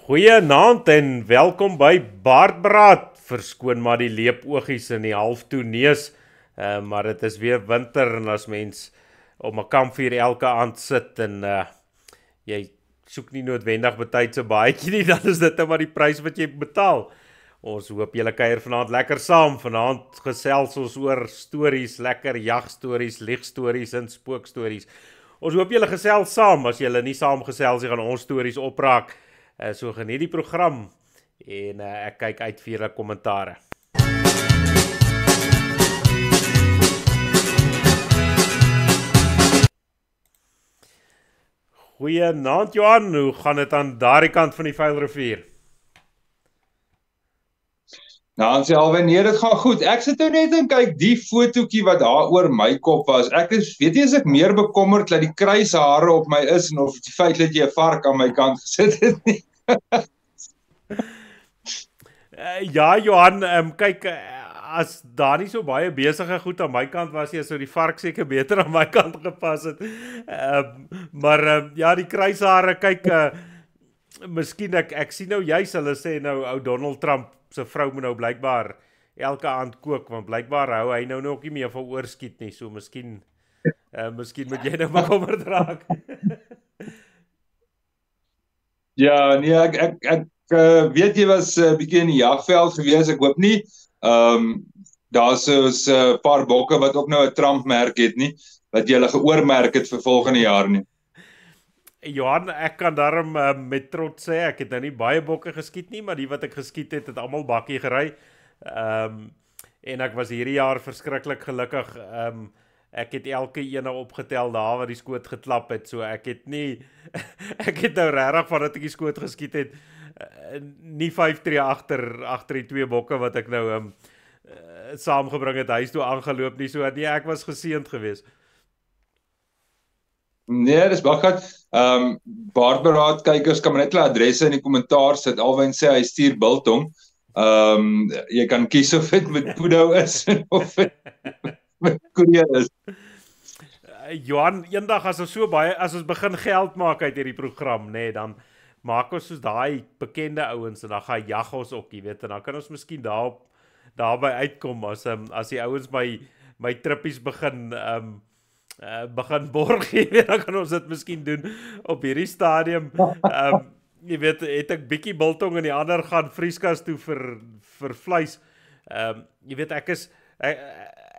Goeienaand en welkom by Baardbraad. Verskoon maar die leepoogies in die halftoe neus, maar dit is weer winter en as mens op 'n kampvuur elke aand sit en jy soek nie noodwendig betyds 'n baadjie nie, dan is dit nou maar die prys wat jy betaal. Ons hoop julle kuier vanaand lekker saam. Vanaand gesels ons oor stories, lekker jagstories, liegstories en spookstories. Ons hoop julle gesels saam. As julle nie saam gesels nie, gaan ons stories opraak. So geniet die program en ek kyk uit vir julle kommentare. Goeienaand Johan, hoe gaan dit aan daardie kant van die Vuilrivier? Nou, ons sê alweer nee, dit gaan goed. Ek sit nou net en kyk die fotootjie wat daar oor my kop was. Weet jy, as ek meer bekommerd dat die kruishare op my is en of die feit dat jy 'n vark aan my kant gesit het nie. Ja Johan, kyk, as daar nie so baie besige goed aan my kant was nie, sou die vark seker beter aan my kant gepas het. Maar ja, die kruishare, kyk, miskien ek sien nou juis hulle sê nou ou Donald Trump se vrou moet nou blykbaar elke aand kook, want blykbaar hou hy nou nog nie meer van oorskiet nie, so miskien moet jy nou bekommerd raak. Ja, nee, ek weet jy was 'n bietjie in die jagveld gewees. Ek hoop nie daar's soos 'n paar bokke wat ook nou 'n Trump merk het nie, wat jy hulle geoormerk het vir volgende jaar nie. Johan, ek kan daarom met trots sê, ek het nou nie baie bokke geskiet nie, maar die wat ek geskiet het almal bakkie gery. En ek was hierdie jaar verskriklik gelukkig. Ek het elke ene opgetel daar waar die skoot geklap het, so ek het nie ek het nou regtig vandat ek die skoot geskiet het, nie 5-3 agter die twee bokke wat ek nou saamgebring het huis toe aangeloop nie, so nee, ek was geseënd geweest. Nee, dis baie. Baardbraad kykers kan maar net hulle adresse in die kommentaar sit. Alwyn sê hy stuur biltong. Jy kan kies of dit met poedou is of met koeie is. Johan, eendag as ons begin geld maak uit hierdie program, nee, dan maak ons soos daai bekende ouens en dan gaan jag ons ook, jy weet, en dan kan ons miskien daarby uitkom as die ouens my trippies begin borg, jy weet, dan kan ons dit miskien doen op hierdie stadium. Jy weet, het ek bietjie biltong en die ander gaan vrieskas toe vir vleis. Jy weet,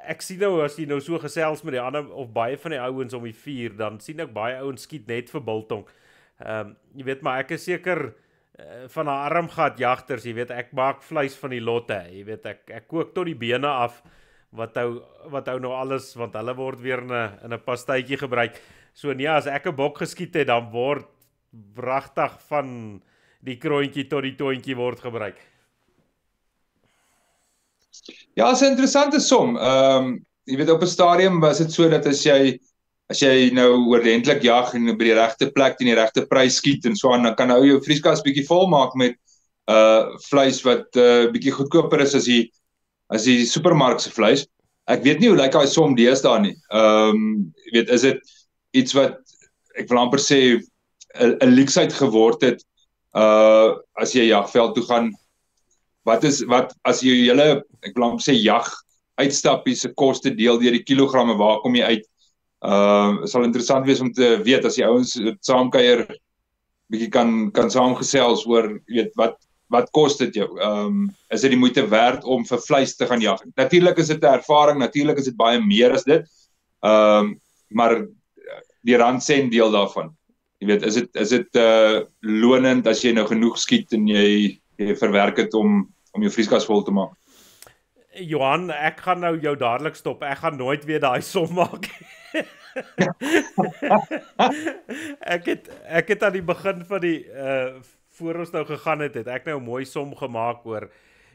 ek sien nou, as jy nou so gesels met die ander, of baie van die ouens om die vuur, dan sien ek baie ouens skiet net vir biltong. Jy weet, maar ek is seker van 'n armgat jagters, jy weet, ek maak vleis van die lotte, jy weet, ek kook tot die bene af, wat hou nou alles, want hulle word weer in 'n pastytjie gebruik. So nee, as ek 'n bok geskiet het, dan word wragtig van die kroontjie tot die toontjie word gebruik. Ja, is 'n interessante som. Jy weet, op 'n stadium was dit so dat as jy nou oordentlik jag en by die regte plek teen die regte prys skiet en so aan, dan kan ou jou vrieskas bietjie vol maak met vleis wat bietjie goedkoper is as die supermark se vleis. Ek weet nie hoe lyk daai som deesdae nie. Jy weet, is dit iets wat ek wil amper sê 'n leksheid geword het as jy jagveld toe gaan. Wat as jy julle, ek wil amper sê, jag uitstappies se koste deel deur die kilogramme, waar kom jy uit? Sal interessant wees om te weet as die ouens saamkuier bietjie kan saamgesels oor, weet, wat kos dit jou? Is dit die moeite werd om vir vleis te gaan jag? Natuurlik is dit 'n ervaring, natuurlik is dit baie meer as dit. Maar die randsent deel daarvan. Jy weet, is dit lonend as jy nou genoeg skiet en jy verwerk het om jou vrieskas vol te maak? Johan, ek gaan nou jou dadelik stop. Ek gaan nooit weer daai som maak. Ek het aan die begin van die voor ons nou gegaan het ek nou 'n mooi som gemaak oor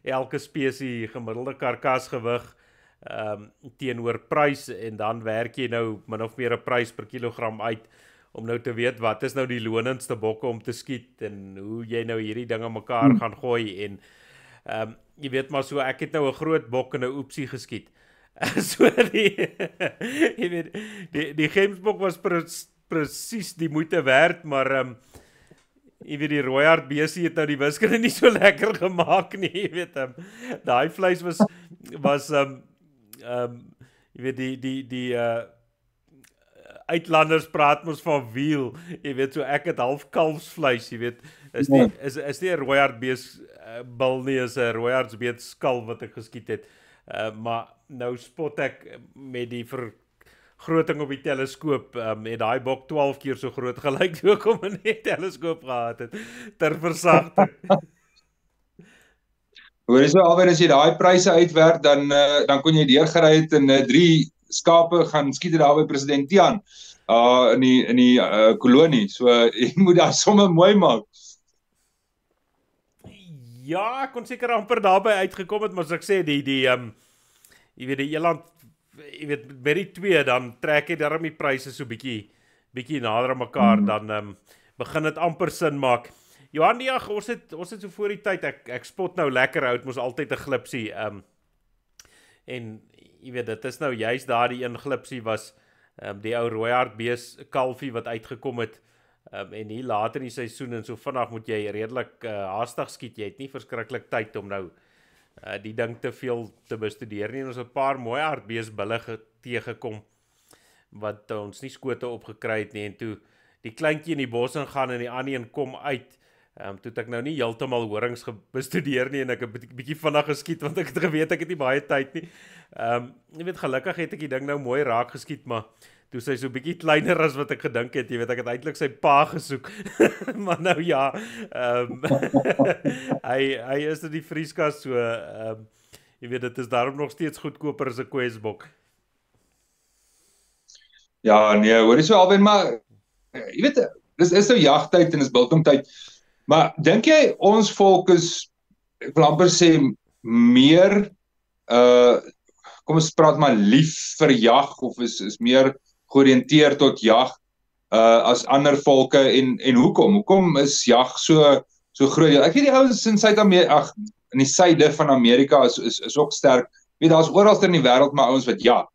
elke spesie gemiddelde karkasgewig teenoor prys, en dan werk jy nou min of meer 'n prys per kilogram uit om nou te weet wat is nou die lonendste bokke om te skiet en hoe jy nou hierdie dinge mekaar gaan gooi en jy weet maar so, ek het nou 'n groot bok en 'n oepsie geskiet. So jy weet, die gemsbok was presies die moeite werd, maar jy weet die rooihart besie het nou die wiskunde nie so lekker gemaak nie, jy weet daai vleis was jy weet die uitlanders praat mos van wiel, jy weet so ek het half kalfsvleis, jy weet is nie 'n rooihartbees bil nie, is 'n rooihartsbeet skal wat ek geskiet het. Maar nou spot ek met die vergroting op die teleskoop, het daai bok 12 keer so groot gelyk toe ek hom in die teleskoop gehad het, ter versagting. Hoor jy so alweer as jy daai pryse uitwerk, dan kon jy deurgery het en 3 skape gaan skiet daar by president Tian in die kolonie. So jy moet daar somme mooi maak. Ja, ek kon seker amper daarby uitgekom het, maar as ek sê jy weet die eland, jy weet by die 2 dan trek jy darm die pryse so bietjie nader aan mekaar, dan begin dit amper sin maak. Johan, ja, ons het so voor die tyd, ek spot nou lekker oud, mos altyd 'n glipsie, en jy weet, dit is nou juist daardie een glipsie was die ou rooihartbees kalfie wat uitgekom het, en hier later in die seisoen en so vinnig moet jy redelik haastig skiet, jy het nie verskriklik tyd om nou die ding te veel te bestudeer nie, en ons het 'n paar mooi hartbeesbulle teëgekom, wat ons nie skote opgekry het nie, en toe die kleintjie in die bos ingaan en die ander een kom uit, toe het ek nou nie heeltemal horings bestudeer nie, en ek het 'n bietjie vinnig geskiet, want ek het geweet ek het nie baie tyd nie. Jy weet, gelukkig het ek die ding nou mooi raak geskiet, maar toe sy so bietjie kleiner as wat ek gedink het, jy weet, ek het eintlik sy pa gesoek, maar nou ja, hy is in die vrieskas, so, jy weet, dit is daarom nog steeds goedkoper as 'n kwesbok. Ja, nee, hoor jy so alweer, maar, jy weet, dis is nou jagtyd en is biltongtyd, maar dink jy ons volk is, ek wil amper sê, meer, kom ons praat maar lief vir jag, of is meer georiënteer tot jag, as ander volke, en hoekom is jag so groot? Ek weet die ouens in Suid-Amerika, in die suide van Amerika is ook sterk, weet, daar is oral in die wêreld maar ouens wat jag.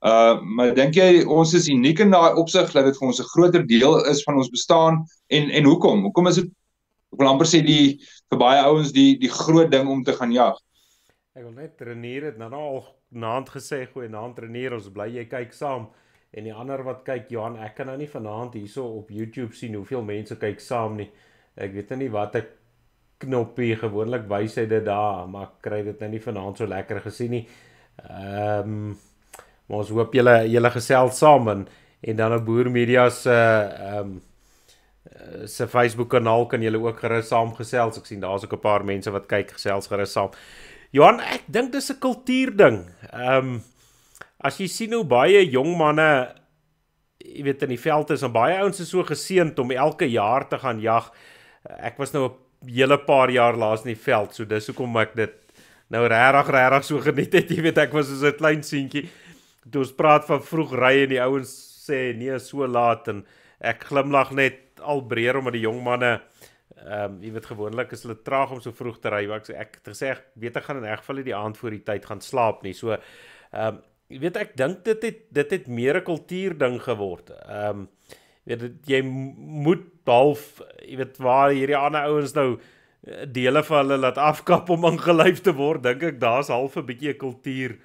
Maar dink jy, ons is uniek in daai opsig, dat dit vir ons 'n groter deel is van ons bestaan, en hoekom? Hoekom is dit, ek wil amper sê, vir baie ouens die groot ding om te gaan jag? Ek wil net Renier het nou al naand gesê, goeie naand Renier, ons bly jy kyk saam, en die ander wat kyk, Johan, ek kan nou nie vanaand hierso op YouTube sien hoeveel mense kyk saam nie, ek weet nie wat ek knoppie, gewoonlik wys hy dit daar, maar ek kry dit nou nie vanaand so lekker gesien nie, maar ons hoop julle gesels saam, en dan op Boer Media se Facebook kanaal kan julle ook gerus saam gesels, ek sien daar's ook 'n paar mense wat kyk, gesels gerus saam. Johan, ek dink dis 'n kultuurding, as jy sien hoe baie jong manne, jy weet, in die veld is, en baie ouens is so geseënd om elke jaar te gaan jag, ek was nou 'n hele paar jaar laas in die veld, so dis hoekom ek dit nou regtig so geniet het, jy weet, ek was soos 'n klein seentjie, toe ons praat van vroeg ry en die ouens sê, nee, so laat, en ek glimlag net al breër, omdat die jong manne, jy weet, gewoonlik is hulle traag om so vroeg te ry, maar ek het gesê, ek weet ek gaan in elk geval die aand voor die tyd gaan slaap nie, so, jy weet, ek dink dit het meer 'n kultuurding geword, jy moet half, jy weet, waar hierdie ander ouens nou, dele van hulle laat afkap om ingelyf te word, dink ek, daar's half 'n bietjie 'n kultuur,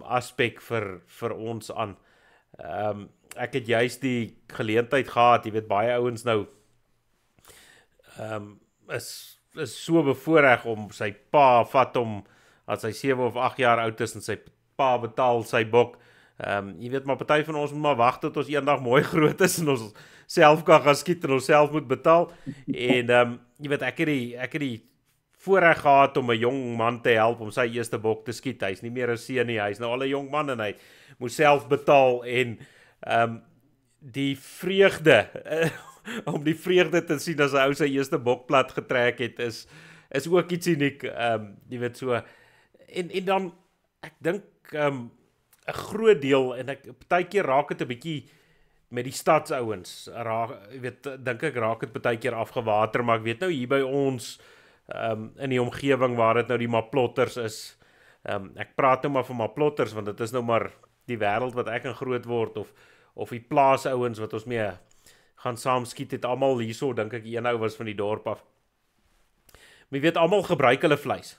aspek vir ons aan. Ek het juist die geleentheid gehad, jy weet, baie ouens nou, is so bevoorreg om sy pa vat hom, as hy 7 of 8 jaar oud is, en sy pa betaal sy bok, jy weet, maar party van ons moet maar wag tot ons eendag mooi groot is, en ons self kan gaan skiet, en ons self moet betaal, en jy weet, ek het die voorreg gehad om 'n jong man te help om sy eerste bok te skiet, hy is nie meer 'n seun nie, hy is nou al 'n jong man, en hy moet self betaal, en die vreugde, om die vreugde te sien as 'n ou sy eerste bok plat getrek het, is ook iets uniek, jy weet, so, en dan, ek dink, 'n groot deel, en partykeer raak dit 'n bietjie met die stadsouens, jy weet, dink ek raak dit partykeer afgewater, maar ek weet nou hier by ons, in die omgewing waar dit nou die Maplotters is, ek praat nou maar van Maplotters, want dit is nou maar die wêreld wat ek in groot word, of die plaasouens wat ons mee gaan saam skiet het almal hierso, dink ek een ou was van die dorp af. Maar jy weet almal gebruik hulle vleis.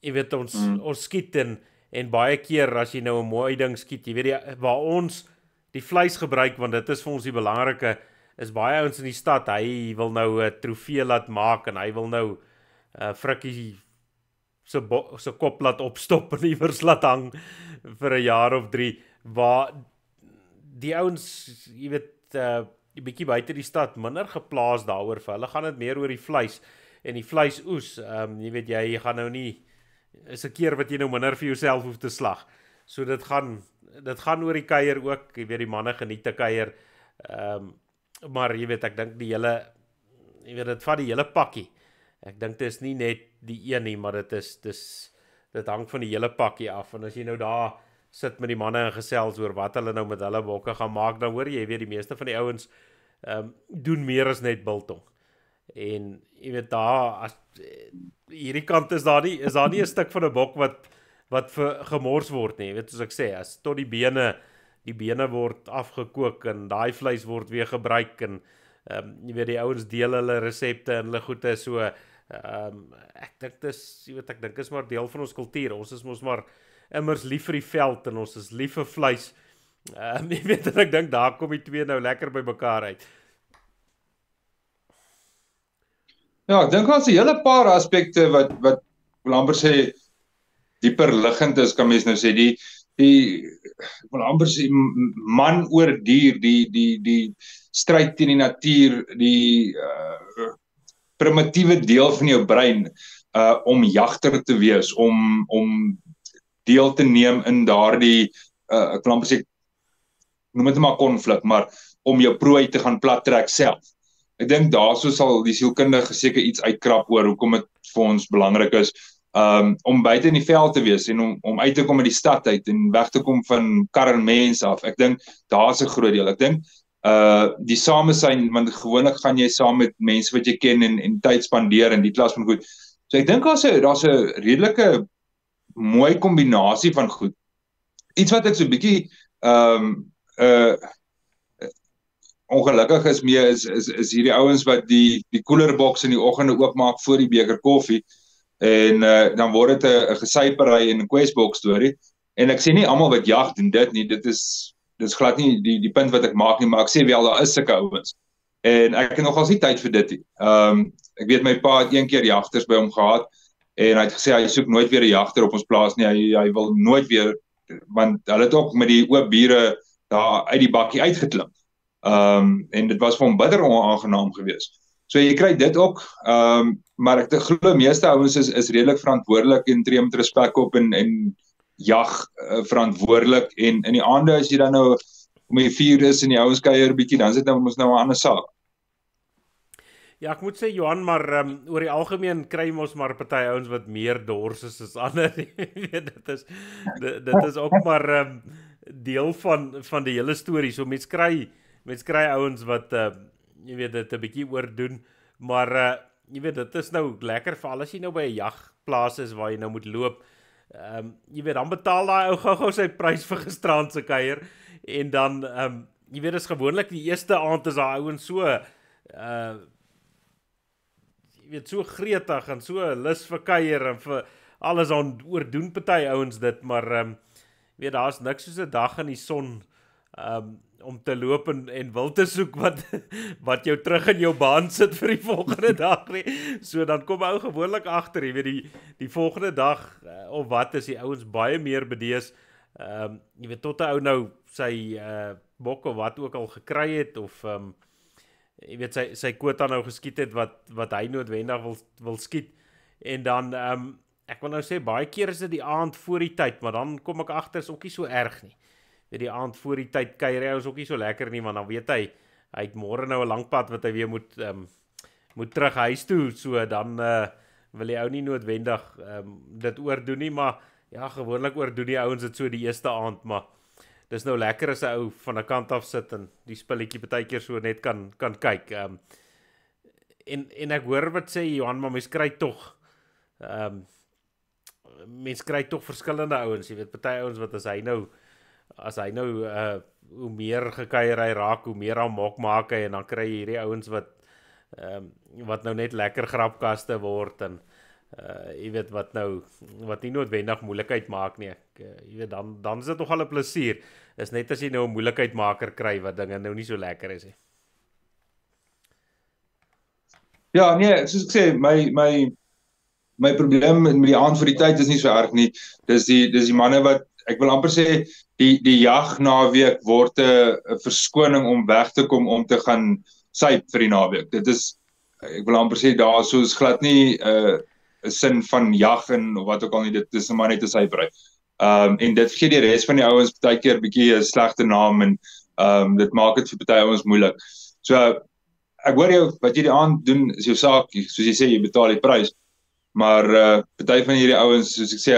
Jy weet ons skiet en baie keer as jy nou 'n mooi ding skiet, jy weet waar ons die vleis gebruik, want dit is vir ons die belangrike, is baie ouens in die stad, hy wil nou 'n trofee laat maak en hy wil nou frikkie se kop laat opstop en iewers laat hang vir 'n jaar of 3, waar die ouens, jy weet, 'n bietjie buite die stad minder geplaas daaroor, vir hulle gaan dit meer oor die vleis en die vleisoes. Jy weet jy gaan nou nie, is 'n keer wat jy nou minder vir jouself hoef te slag. So dit gaan oor die kuier ook, jy weet die manne geniet te kuier. Maar jy weet ek dink dit vat die hele pakkie. Ek dink dit is nie net die een nie, maar dit hang van die hele pakkie af. En as jy nou daar sit met die manne en gesels oor wat hulle nou met hulle bokke gaan maak, dan hoor jy weet die meeste van die ouens doen meer as net biltong. En jy weet daar hierdie kant is daar nie 'n stuk van 'n bok wat gemors word nie. Jy weet soos ek sê, as tot die bene word afgekook en daai vleis word weer gebruik en jy weet die ouens deel hulle resepte en hulle goede so. Ek dink is maar deel van ons kultuur. Ons is mos maar immers lief vir die veld en ons is lief vir vleis. Jy weet en ek dink daar kom die twee nou lekker by mekaar uit. Ja, ek dink daar's 'n hele paar aspekte wat wil amper sê dieper liggend is, kan mens nou sê die wil amper sê man oor dier, die stryd teen die natuur, die primitiewe deel van jou brein om jagter te wees, om deel te neem in daardie ek wil amper sê noem dit maar konflik, maar om jou prooi te gaan plattrek self. Ek dink daarso sal die sielkundige seker iets uitkrap oor hoekom dit vir ons belangrik is om buite in die veld te wees en om uit te kom uit die stad uit en weg te kom van kar en mens af. Ek dink daar's 'n groot deel. Ek dink die samesyn, want gewoonlik gaan jy saam met mense wat jy ken en tyd spandeer en die klas van goed. So ek dink daar's 'n redelike mooi kombinasie van goed. Iets wat ek so 'n bietjie ongelukkig is mee is hierdie ouens wat die koelerboks in die oggende oopmaak voor die beker koffie en dan word dit 'n gesypery en 'n kwesboks storie. En ek sê nie almal wat jag doen dit nie. Dit is glad nie die punt wat ek maak nie, maar ek sê wel daar is sulke ouens. En ek het nogals nie tyd vir dit nie. Ek weet my pa het een keer jagters by hom gehad en hy het gesê hy soek nooit weer 'n jagter op ons plaas nie. Hy wil nooit weer, want hulle het ook met die oop bure daar uit die bakkie uitgeklim. En dit was vir hom bitter onaangenaam geweest. So jy kry dit ook, maar ek glo meeste ouens is redelik verantwoordelik en tree met respek op en jag verantwoordelik en in die aande as jy dan nou om die vuur is en die ouens kuier bietjie, dan is dit nou mos nou 'n ander saak. Ja, ek moet sê Johan, maar oor die algemeen kry ons maar party ouens wat meer dors is as ander. dit is ook maar deel van die hele storie. So mens kry ouens wat jy weet dit 'n bietjie oordoen, maar jy weet dit is nou lekker vir al as jy nou by 'n jagplaas is waar jy nou moet loop. Jy weet dan betaal daai ou gou sy prys vir gisterand se kuier en dan jy weet dis gewoonlik die eerste aand is daai ouens so jy weet so gretig en so lus vir kuier en vir alles aan oordoen party ouens dit, maar jy weet daar's niks soos 'n dag in die son om te loop en wil te soek wat jou terug in jou baan sit vir die volgende dag nie. So dan kom ou gewoonlik agter, jy weet die volgende dag of wat is die ouens baie meer bedees. Jy weet tot 'n ou nou sy bok of wat ook al gekry het of jy weet sy quota nou geskiet het wat hy noodwendig wil skiet. En dan ek wil nou sê baie keer is dit die aand voor die tyd, maar dan kom ek agter is ook nie so erg nie. Die aand voor die tyd kuier hy ons ook nie so lekker nie, want dan weet hy het môre nou 'n lang pad wat hy weer moet terug huis toe, so dan wil die ou nie noodwendig dit oordoen nie, maar ja, gewoonlik oordoen die ouens dit so die eerste aand, maar dis nou lekker as 'n ou van 'n kant af sit en die spilletjie partykeer so net kan kyk. En ek hoor wat sê Johan, maar mens kry tog verskillende ouens, jy weet, party ouens wat as hy nou as hy nou hoe meer gekuier hy raak, hoe meer amok maak hy en dan kry jy hierdie ouens wat nou net lekker grapkaste word en jy weet wat nie noodwendig moeilikheid maak nie. Jy weet dan is dit nogal 'n plesier. Is net as jy nou 'n moeilikheidmaker kry wat dinge nou nie so lekker is nie. Ja, nee, soos ek sê, my probleem met die aand vir die tyd is nie so erg nie. Dis die manne wat ek wil amper sê die jag naweek word 'n verskoning om weg te kom om te gaan syp vir die naweek. Dit is ek wil amper sê daar soos glad nie 'n sin van jag en of wat ook al nie, dit is maar net 'n sypery. En dit gee die res van die ouens baie keer bietjie 'n slegte naam en dit maak dit vir baie ouens moeilik. So ek hoor jou wat jy die aand doen is jou saak, soos jy sê jy betaal die prys. Maar party van hierdie ouens, soos ek sê,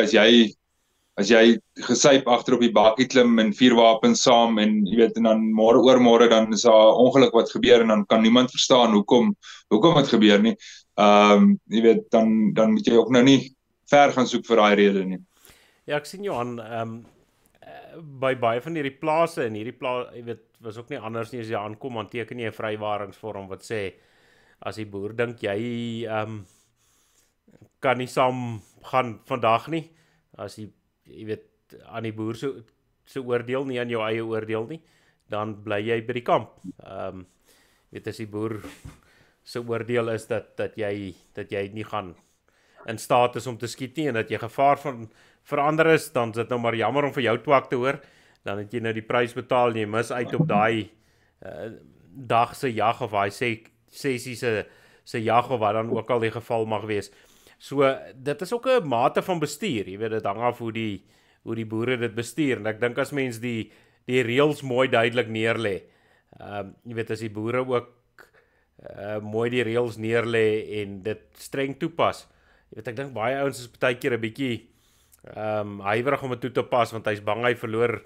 as jy gesyp agter op die bakkie klim en 4 wapens saam en jy weet en dan môre oormôre dan is daar 'n ongeluk wat gebeur en dan kan niemand verstaan hoekom dit gebeur nie. Jy weet dan moet jy ook nou nie ver gaan soek vir daai rede nie. Ja, ek sien Johan, by baie van hierdie plase en hierdie jy weet was ook nie anders nie as jy aankom dan teken jy 'n vrywaringsvorm wat sê as die boer dink jy kan nie saam gaan vandag nie, as jy weet aan die boer se oordeel nie aan jou eie oordeel nie, dan bly jy by die kamp. Weet as die boer se oordeel is dat jy nie gaan in staat is om te skiet nie en dat jy gevaar van verander is, dan is dit nou maar jammer om vir jou twak te hoor. Dan het jy nou die prys betaal en jy mis uit op daai dag se jag of daai sessie se jag of wat dan ook al die geval mag wees. So dit is ook 'n mate van bestuur, jy weet dit hang af hoe die boere dit bestuur en ek dink as mens die reëls mooi duidelik neerlê. Jy weet as die boere ook mooi die reëls neerlê en dit streng toepas. Jy weet ek dink baie ouens is baie keer 'n bietjie huiwerig om dit toe te pas want hy's bang hy verloor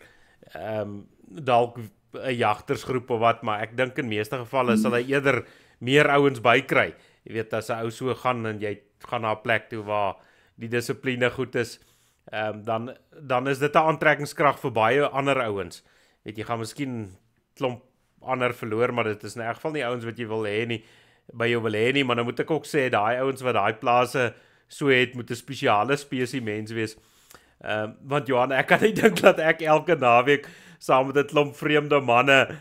dalk 'n jagtersgroep of wat, maar ek dink in meeste gevalle sal hy eerder meer ouens bykry. Jy weet as 'n ou so gaan en jy gaan na 'n plek toe waar die dissipline goed is, dan is dit 'n aantrekkingskrag vir baie ander ouens. Weet jy gaan miskien klomp ander verloor, maar dit is in elk geval nie ouens wat jy wil hê nie, by jou wil hê nie, maar nou moet ek ook sê daai ouens wat daai plase so het moet 'n spesiale spesie mens wees. Want Johan, ek kan nie dink dat ek elke naweek saam met 'n klomp vreemde manne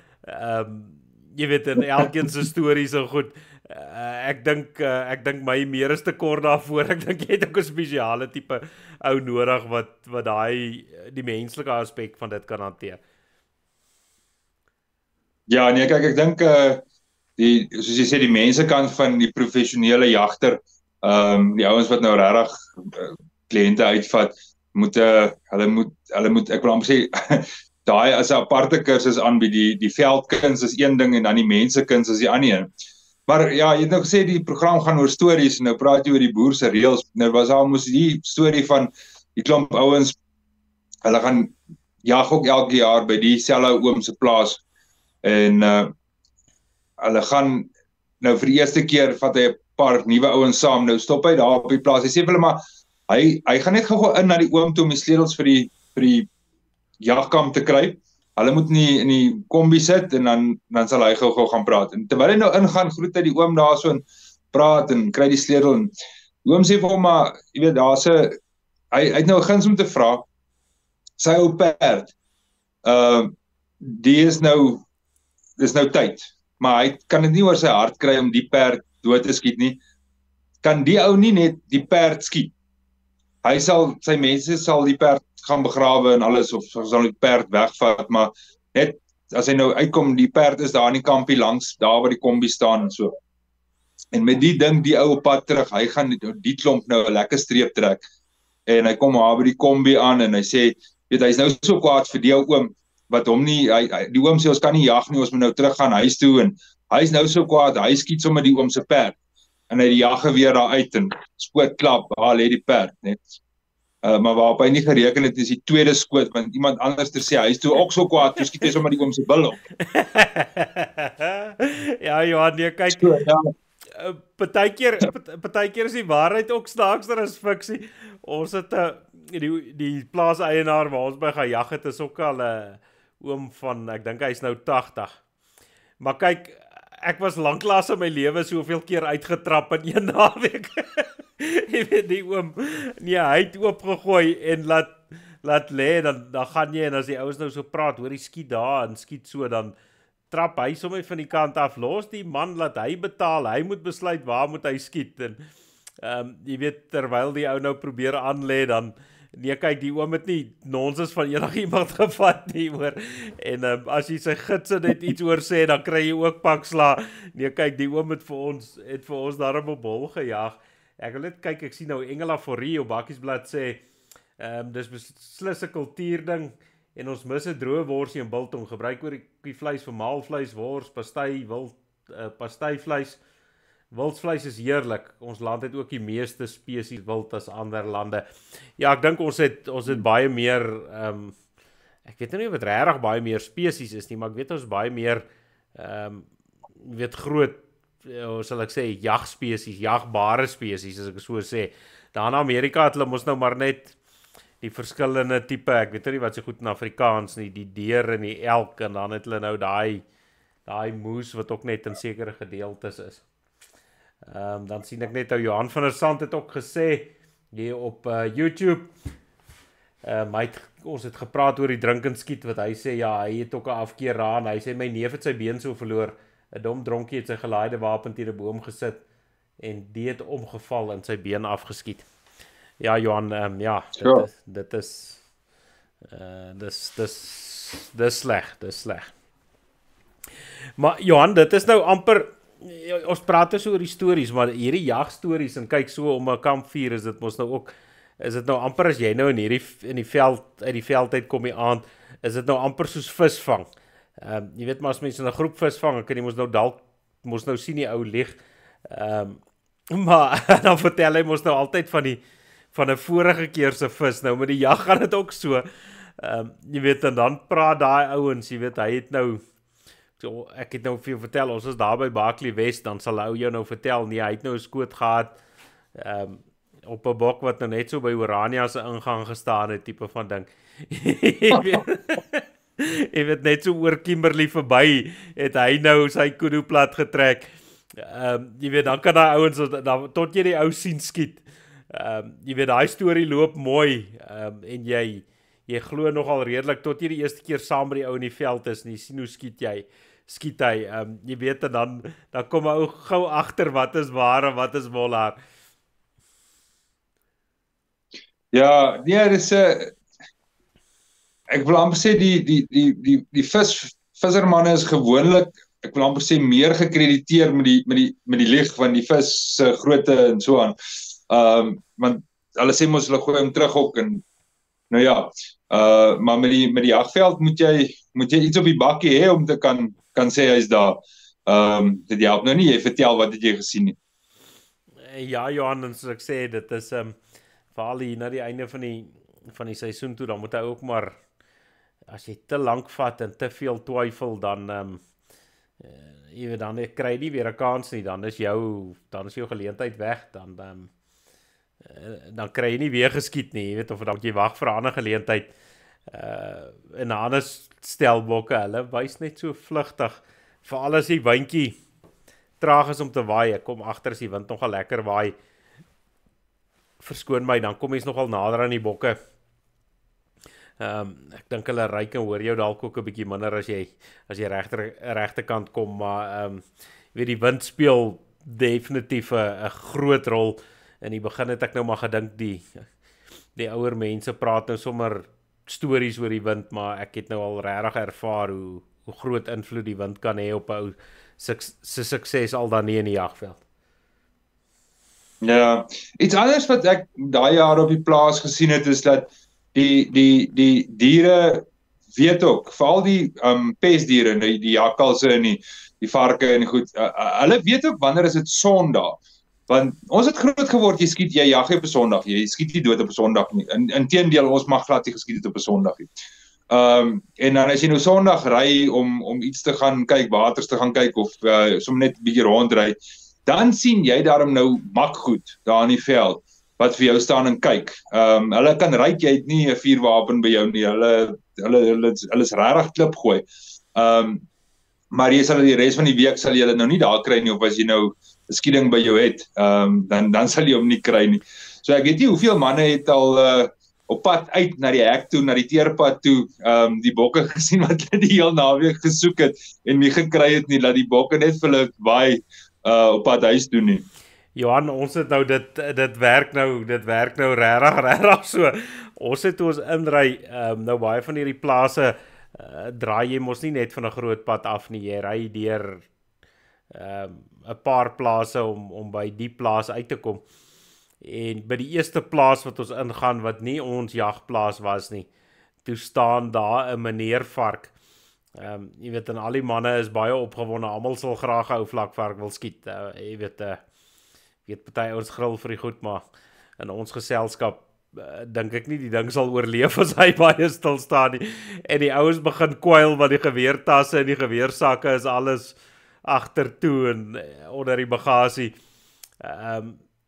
jy weet in elkeen se stories so goed. Ek dink my meer is te kort daarvoor. Ek dink jy het ook 'n spesiale tipe ou nodig wat die menslike aspek van dit kan hanteer. Ja, nee, kyk, ek dink soos jy sê die mensekant van die professionele jagter, die ouens wat nou regtig kliënte uitvat, hulle moet ek wil amper sê daai as 'n aparte kursus aanbied. Die veldkuns is een ding en dan die mensekuns is die ander een. Maar ja, jy het nou gesê die program gaan oor stories en nou praat jy oor die boer se reëls. Nou was daar mos die storie van die klomp ouens, hulle gaan jag ook elke jaar by dieselfde oom se plaas en hulle gaan nou vir die eerste keer vat hy 'n paar nuwe ouens saam. Nou stop hy daar op die plaas. Hy sê vir hulle maar hy gaan net gou in na die oom toe om die sleutels vir die jagkamp te kry. Hulle moet in die kombi sit en dan sal hy gou gaan praat. En terwyl hy nou ingaan, groet hy die oom daar so en praat en kry die sleutel en die oom sê vir hom maar, jy weet hy het nou 'n guns om te vra. Sy ou perd, dis nou tyd, maar hy kan dit nie oor sy hart kry om die perd dood te skiet nie. Kan die ou nie net die perd skiet? Sy mense sal die perd gaan begrawe en alles, of sal die perd wegvat, maar net as hy nou uitkom, die perd is daar in die kampie langs, daar waar die kombi staan en so. En met die ding, die ou op pad terug, hy gaan die klomp nou 'n lekker streep trek, en hy kom daar by die kombi aan, en hy sê, weet hy is nou so kwaad vir die ou oom, wat hom nie, die oom sê, ons kan nie jag nie, ons moet nou terug gaan huis toe, en hy is nou so kwaad, hy skiet sommer die oom se perd, en hy die jaggeweer daar uit, en skoot klap, daar lê die perd, net. Maar waarop hy nie gereken het, is die tweede skoot, want iemand anders te sê, hy is toe ook so kwaad, toe skiet hy sommer die oom se bil op. Ja, Johan, nee, kyk, partykeer is die waarheid ook snaakser as fiksie. Ons het die plaaseienaar waar ons by gaan jag het is ook al 'n oom van, ek dink hy's nou 80. Maar kyk, ek was lanklaas in my lewe soveel keer uitgetrap in een naweek. Jy weet die oom, nee, hy het oopgegooi en laat lê, dan gaan jy en as die ouens nou so praat, hoor jy skiet daar en skiet so, dan trap hy sommer van die kant af, los die man, laat hy betaal, hy moet besluit waar moet hy skiet, en jy weet, terwyl die ou nou probeer aanlê, dan, nee kyk, die oom het nie nonsens van enigiemand gevat nie, hoor, en as jy sy gidse net iets oor sê, dan kry jy ook paksla, nee kyk, die oom het vir ons daarom op hol gejaag. Ek wil net kyk, ek sien nou Engela Forrie op Bakkiesblad sê, dis beslis 'n kultuurding, en ons mis 'n droë worsie en biltong, gebruik oor die vleis vir maalvleis, wors, pastei, pasteivleis. Wildsvleis is heerlik. Ons land het ook die meeste spesies wild as ander lande. Ja, ek dink ons het baie meer, ek weet nou nie wat regtig baie meer spesies is nie, maar ek weet ons baie meer, weet groot, sal ek sê, jagspesies, jagbare spesies, as ek so sê. Daar in Amerika het hulle mos nou maar net die verskillende tipe, ek weet nie wat so goed in Afrikaans nie, die deer en die elk, en dan het hulle nou daai moes wat ook net in sekere gedeeltes is. Dan sien ek net, Johan van der Sant het ook gesê, hier op YouTube, ons het gepraat oor die drink en skiet, wat hy sê, ja, hy het ook 'n afkeer aan, hy sê, my neef het sy been so verloor, 'n dom dronkie het sy gelaaide wapen teen 'n boom gesit, en die het omgeval en sy been afgeskiet. Ja, Johan, ja, dit is sleg. Maar Johan, dit is nou amper, ons praat so oor die stories, maar hierdie jagstories, en kyk so om 'n kampvuur, is dit mos nou ook, is dit nou amper as jy nou in die veld, uit die veld uitkom die aand, is dit nou amper soos visvang. Jy weet maar as mense in 'n groep visvang, kan jy mos nou sien die ou lieg, maar dan vertel hy mos nou altyd van 'n vorige keer se vis, nou met die jag gaan dit ook so, jy weet, en dan praat daai ouens, jy weet, hy het nou, so, ek het nou vir jou vertel, ons is daar by Barkley West, dan sal ou jou nou vertel, nee, hy het nou 'n skoot gehad, op 'n bok wat nou net so by Orania se ingang gestaan het, tipe van ding. Jy weet, net so oor Kimberley verby, het hy nou sy kudu plat getrek. Jy weet, dan kan daai ouens, tot jy die ou sien skiet. Jy weet, daai storie loop mooi, en jy glo nogal redelik, tot jy die eerste keer saam met die ou in die veld is, en jy sien hoe skiet hy, jy weet, en dan kom hy ou gou agter, wat is waar en wat is wolhaar. Ja, nee, dis ek wil amper sê die vissermanne is gewoonlik, ek wil amper sê meer gekrediteer met die lieg van die vis se grootte en so aan. Want hulle sê mos hulle gooi hom terug ook, en nou ja, maar met die jagveld moet jy iets op die bakkie hê om te kan sê hy's daar. Dit help nou nie, jy vertel wat het jy gesien nie. Ja, Johan, en soos ek sê, dit is veral hier na die einde van die seisoen toe, dan moet hy ook maar, as jy te lank vat en te veel twyfel, dan jy weet, dan kry jy nie weer 'n kans nie, dan is jou geleentheid weg, dan kry jy nie weer geskiet nie, jy weet, of dan jy wag vir 'n ander geleentheid. En 'n ander stel bokke, hulle wys net so vlugtig, veral as die windjie traag is om te waai, ek kom agter as die wind nogal lekker waai, verskoon my, dan kom mens nogal nader aan die bokke. Ek dink hulle ryk en hoor jou dalk ook 'n bietjie minder as jy regte kant kom, maar weet, die wind speel definitief 'n groot rol. In die begin het ek nou maar gedink die ouer mense praat nou sommer stories oor die wind, maar ek het nou al regtig ervaar hoe groot invloed die wind kan hê op 'n ou se sukses, al dan nie in die jagveld. Ja, iets anders wat ek daai jaar op die plaas gesien het, is dat die diere weet ook, veral die pestdiere, die jakkalse en die varke en goed, hulle weet ook wanneer is dit Sondag. Want ons het groot geword, jy jag op 'n Sondag, jy skiet nie dood op 'n Sondag nie. Inteendeel, ons mag glad nie geskiet het op 'n Sondag nie. En dan as jy nou Sondag ry om iets te gaan kyk, waters te gaan kyk, of sommer net 'n bietjie rondry, dan sien jy daarom nou makgoed daar in die veld. wat vir jou staan en kyk. Hulle kan ryk, jy het nie 'n vuurwapen by jou nie. Hulle is regtig klip gooi. Maar jy sal die res van die week sal jy hulle nou nie daar kry nie, of as jy nou 'n skieding by jou het, dan sal jy hom nie kry nie. So ek weet nie hoeveel manne het al op pad uit na die hek toe, na die teerpad toe, die bokke gesien wat hulle die heel naweek gesoek het en nie gekry het nie, dat die bokke net vir hulle baie op pad huis doen nie. Johan, ons het nou dit werk nou regtig so. Ons het toe ons inry, nou baie van hierdie plase draai jy mos nie net van 'n groot pad af nie, jy ry deur 'n paar plase om by die plaas uit te kom. En by die eerste plaas wat ons ingaan wat nie ons jagplaas was nie, toe staan daar 'n meneer vark. Jy weet, en al die manne is baie opgewonde, almal sal graag 'n ou vlakvark wil skiet. Jy weet party ons gril vir die goed, maar in ons geselskap dink ek nie die ding sal oorleef as hy baie stil staan nie. En die ouens begin kwyl want die geweertasse en die geweersakke is alles agtertoe en onder die bagasie.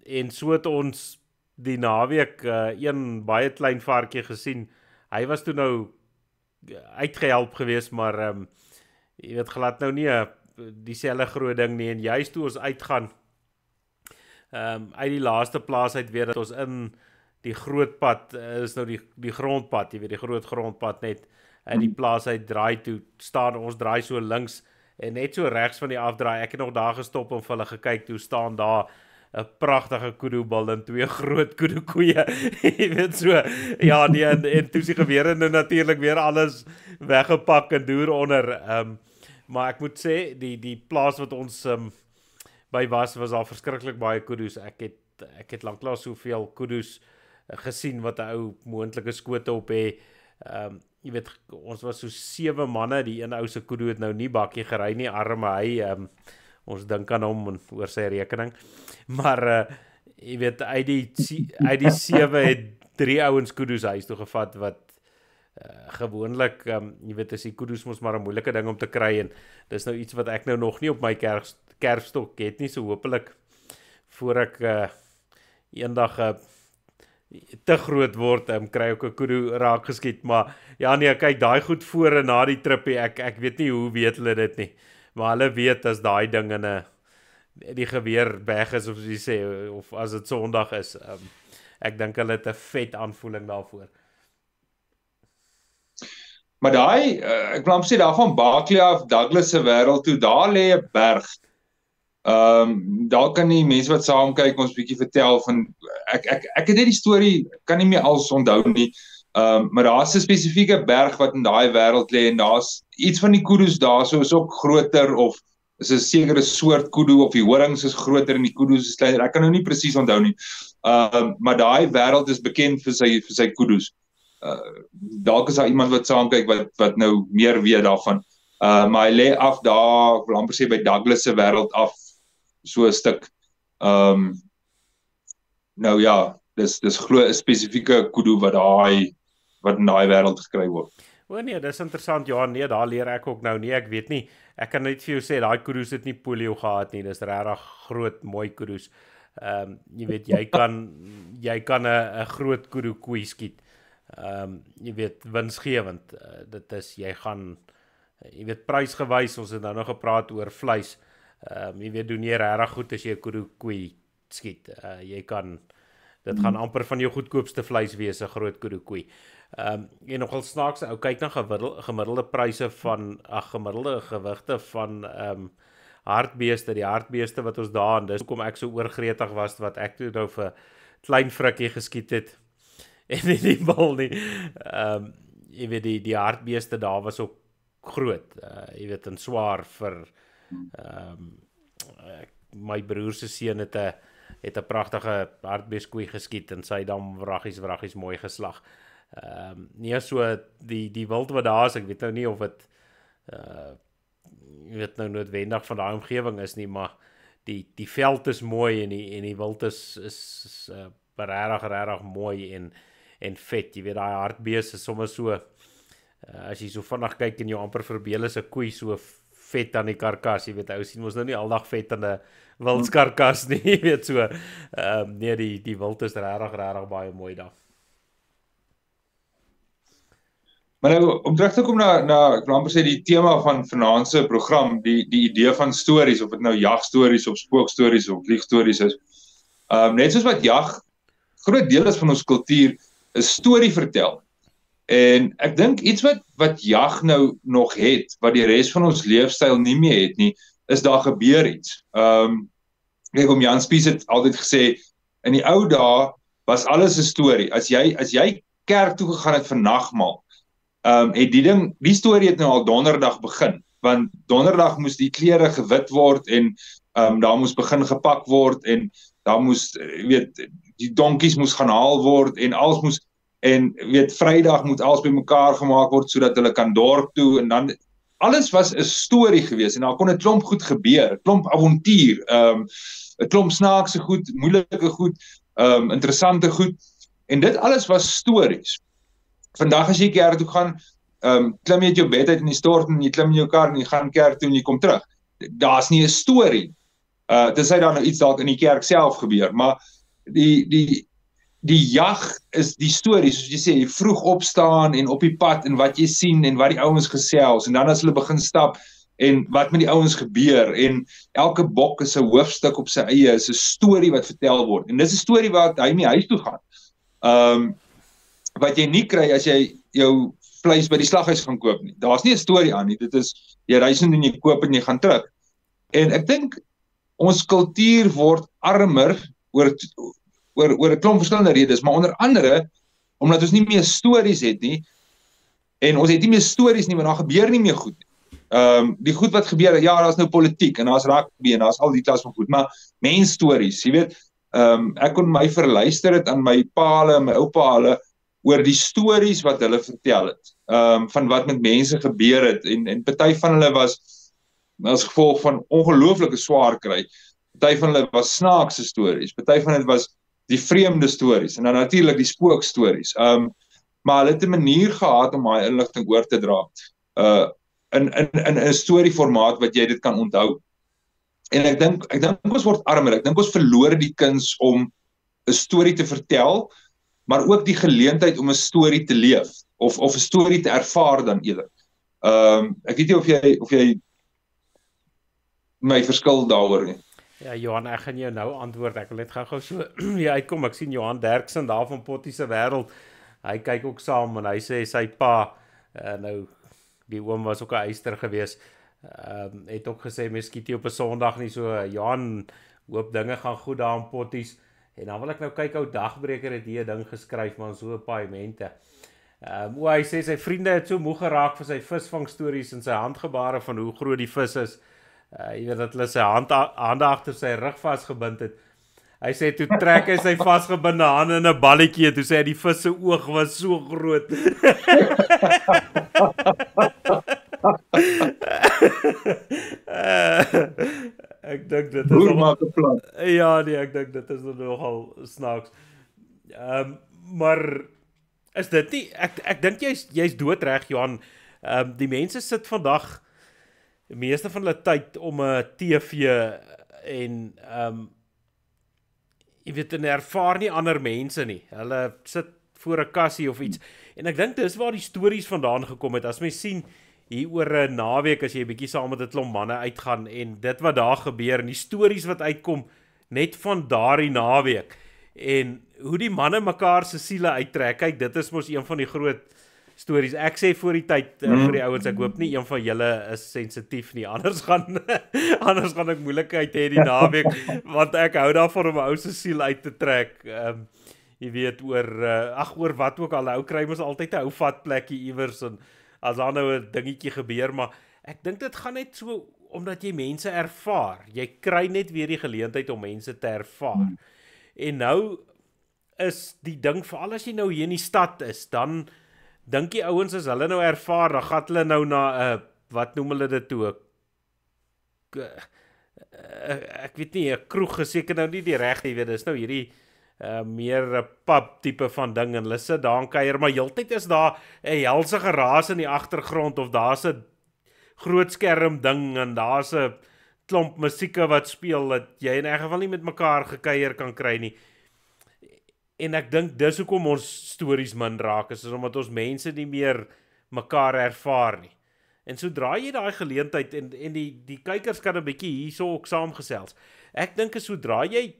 En so het ons die naweek een baie klein varkie gesien. Hy was toe nou uitgehelp geweest, maar jy weet glad nou nie dieselfde groot ding nie. En juist toe ons uitgaan uit die laaste plaas uit weer dat ons in die groot pad is nou die grondpad, jy weet die groot grondpad net in die plaas uit draai toe staan, ons draai so links en net so regs van die afdraai. Ek het nog daar gestop en vir hulle gekyk, toe staan daar 'n pragtige kudu-bul en 2 groot kudu-koeie. Jy weet so, ja nee, en toe se geweer nou natuurlik weer alles weggepak en deur onder. Maar ek moet sê die plaas wat ons by was daar verskriklik baie kudus. Ek het lanklaas soveel kudus gesien wat 'n ou moontlike skote op het. Jy weet, ons was so 7 manne, die een ou se kudu het nou nie bakkie gery nie, arme hy. Ons dink aan hom oor sy rekening. Maar jy weet, uit die 7 het 3 ouens kudus huis toe gevat wat gewoonlik, jy weet, is die kudus mos maar 'n moeilike ding om te kry en dis nou iets wat ek nou nog nie op my kerfstok het nie, so hopelik voor ek eendag te groot word, kry ek 'n kudu raak geskiet, maar ja nee, kyk, daai goed voor en na die trippie, ek weet nie hoe weet hulle dit nie, maar hulle weet as daai ding in die geweer weg is, of jy sê, of as dit Sondag is, ek dink hulle het 'n vet aanvoeling daarvoor. Maar daai, ek wil amper sê daar van Barkley af, Douglas se wêreld toe, daar lê 'n berg. Daar kan die mense wat saam kyk ons bietjie vertel van, ek het net die storie, kan nie meer als onthou nie, maar daar's 'n spesifieke berg wat in daai wêreld lê en daar's iets van die kudus daar, so is ook groter of is 'n sekere soort kudu of die horings is groter en die kudus is kleiner. Ek kan nou nie presies onthou nie. Maar daai wêreld is bekend vir sy kudus. Dalk is daar iemand wat saam kyk wat nou meer weet daarvan. Maar hy lê af daar, wil amper sê by Douglas se wêreld af, so 'n stuk. Nou ja, dis glo 'n spesifieke kudu wat in daai wêreld gekry word. O nee, dis interessant. Ja, nee, daar leer ek ook nou nie. Ek weet nie. Ek kan net vir jou sê daai kudus het nie polio gehad nie. Dis regtig groot, mooi kudus. Jy weet, jy kan 'n groot kudu koei skiet. Jy weet, winsgewend. Dit is jy weet, prysgewys, ons het nou nog gepraat oor vleis. Jy weet, doen jy regtig goed as jy 'n kudu koei skiet. Dit gaan amper van jou goedkoopste vleis wees, 'n groot kudu koei. En nogal snaaks, ou kyk na gemiddelde pryse van gemiddelde gewigte van hartbeeste, die hartbeeste wat ons daar, en dis hoekom ek so oorgretig was wat ek toe nou vir klein frikkie geskiet het en nie die bul nie. Jy weet, die hartbeeste daar was ook groot, jy weet, en swaar vir my broer se seun het 'n pragtige hartbeeskoei geskiet en sy dan wraggies mooi geslag. Nee, so die wild wat daar is, ek weet nou nie of dit jy weet nou noodwendig van daai omgewing is nie, maar die veld is mooi en die wild is regtig mooi en vet. Jy weet, daai hartbees is sommer so as jy so vinnig kyk en jou amper verbeel is 'n koei so vet aan die karkas, jy weet, ou sien mos nou nie aldag vet aan 'n wildskarkas nie, jy weet so. Nee, die wild is regtig baie mooi daar. Maar nou, om terug te kom na ek wil amper sê die tema van vanaand se program, die idee van stories, of dit nou jagstories of spookstories of liegstories is. Net soos wat jag groot deel is van ons kultuur, 'n storie vertel. En ek dink iets wat jag nou nog het, wat die res van ons leefstyl nie meer het nie, is daar gebeur iets. Kyk, om Jan Spies het altyd gesê, in die ou dae was alles 'n storie. As jy kerk toe gegaan het vir nagmaal, het die storie het nou al donderdag begin, want donderdag moes die klere gewit word en daar moes begin gepak word en daar moes, die donkies moes gaan haal word en alles moes, en Vrydag moet alles bymekaar gemaak word sodat hulle kan dorp toe, en dan alles was 'n storie geweest en daar kon 'n klomp goed gebeur, 'n klomp avontuur, 'n klomp snaakse goed, moeilike goed, interessante goed, en dit alles was stories. Vandag as jy kerk toe gaan, klim jy uit jou bed uit in die stort en jy klim in jou kar en jy gaan kerk toe en jy kom terug. Daar's nie 'n storie. Tensy daar nou iets dalk in die kerk self gebeur, maar die jag is die storie, soos jy sê, jy vroeg opstaan en op die pad en wat jy sien en wat die ouens gesels en dan as hulle begin stap en wat met die ouens gebeur en elke bok is 'n hoofstuk op sy eie, is 'n storie wat vertel word. En dis 'n storie wat hy mee huis toe gaan. Wat jy nie kry as jy jou vleis by die slaghuis gaan koop nie. Daar's nie 'n storie aan nie. Dit is jy reis in en jy koop en jy gaan terug. En ek dink ons kultuur word armer oor 'n klomp verskillende redes, maar onder andere omdat ons nie meer stories het nie. En ons het nie meer stories nie, want daar gebeur nie meer goed nie. Die goed wat gebeur, ja, daar's nou politiek en daar's rugby en daar's al die klas van goed, maar mensstories, jy weet, ek kon my verluister het aan my paale en my oupaale oor die stories wat hulle vertel het, van wat met mense gebeur het, en party van hulle was as gevolg van ongelooflike swaar kry, party van hulle was snaakse stories, party van dit was die vreemde stories, en dan natuurlik die spookstories, maar hulle het 'n manier gehad om daai inligting oor te dra, in 'n storieformaat wat jy dit kan onthou. En ek dink ons word armer, ek dink ons verloor die kuns om 'n storie te vertel, maar ook die geleentheid om 'n storie te leef, of 'n storie te ervaar dan eerder. Ek weet nie of jy my verskil daaroor nie. Ja, Johan, ek gaan jou nou antwoord, ek wil net gou so hier uitkom, ek sien Johan Derksen daar van Pottie se wêreld, hy kyk ook saam, en hy sê sy pa, nou, die oom was ook 'n eyster geweest, het ook gesê, mens skiet nie op 'n Sondag nie, so Johan, hoop dinge gaan goed daar in Potties, en dan wil ek nou kyk, ou Dagbreker het hier 'n ding geskryf, maar so 'n paaimente. Hy sê sy vriende het so moeg geraak vir sy visvangstories en sy handgebare van hoe groot die vis is. Jy weet dat hulle sy hande agter sy rug vasgebind het. Hy sê toe trek hy sy vasgebinde hande in 'n balletjie, toe sê hy die vis se oog was so groot. Ek dink dit is ja, nee, ek dink dit is nogal snaaks. Maar is dit nie, ek dink jy's doodreg, Johan. Die mense sit vandag die meeste van hulle tyd om 'n TV en jy weet, en ervaar nie ander mense nie. Hulle sit voor 'n kassie of iets. En ek dink dis waar die stories vandaan gekom het. As mens sien hier oor 'n naweek as jy 'n bietjie saam met 'n klomp manne uitgaan en dit wat daar gebeur en die stories wat uitkom net van daardie naweek en hoe die manne mekaar se siele uittrek. Kyk, dit is mos een van die groot stories. Ek sê voor die tyd vir die ouens, ek hoop nie een van julle is sensitief nie, anders gaan ek moeilikheid hê die naweek, want ek hou daarvan om 'n ou se siel uit te trek. Jy weet, oor wat ook al, 'n ou kry mos altyd 'n ou vatplekkie iewers, en as daar nou 'n dingetjie gebeur, maar ek dink dit gaan net so, omdat jy mense ervaar. Jy kry net weer die geleentheid om mense te ervaar. En nou is die ding, veral as jy nou hier in die stad is, dan dink die ouens as hulle nou ervaar, dan gaan hulle nou na wat noem hulle dit toe? Ek weet nie, 'n kroeg is seker nou nie die regte, jy weet, dis nou hierdie meer 'n pub tipe van ding, en hulle sit daar en kuier, maar heeltyd is daar 'n helse geraas in die agtergrond, of daar's 'n groot skerm ding en daar's 'n klomp musieke wat speel dat jy in elk geval nie met mekaar gekuier kan kry nie. En ek dink dis hoekom ons stories min raak is omdat ons mense nie meer mekaar ervaar nie. En sodra jy daai geleentheid en die kykers kan 'n bietjie hierso ook saamgesels. Ek dink is sodra jy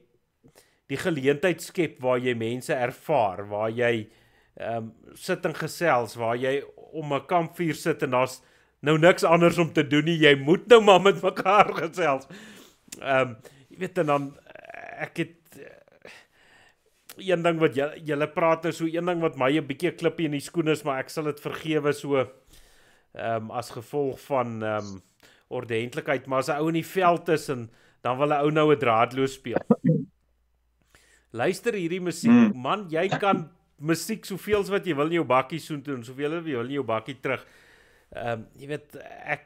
die geleentheid skep waar jy mense ervaar, waar jy sit en gesels, waar jy om 'n kampvuur sit en daar's nou niks anders om te doen nie, jy moet nou maar met mekaar gesels. Jy weet en dan ek het een ding wat julle praat nou so, een ding wat my 'n bietjie 'n klippie in die skoen is, maar ek sal dit vergewe so as gevolg van ordentlikheid, maar as 'n ou in die veld is en dan wil 'n ou nou 'n draadloos speel. Luister hierdie musiek, man, jy kan musiek soveel as wat jy wil in jou bakkie soontoe en soveel as jy wil in jou bakkie terug. Jy weet, ek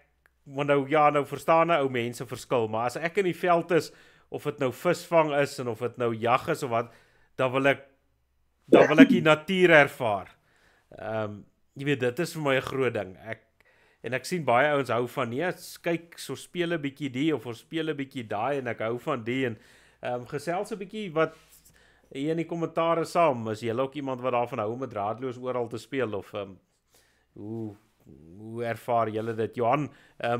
want nou nou verstaan ou mense verskil, maar as ek in die veld is, of dit nou visvang is en of dit nou jag is of wat, dan wil ek die natuur ervaar. Jy weet, dit is vir my 'n groot ding. Ek sien baie ouens hou van, nee, kyk, so speel 'n bietjie die, of ons speel 'n bietjie daai, en ek hou van die, en gesels 'n bietjie wat hier in die kommentare saam, is jy ook iemand wat daarvan hou om met draadloos oral te speel, of hoe ervaar julle dit? Johan,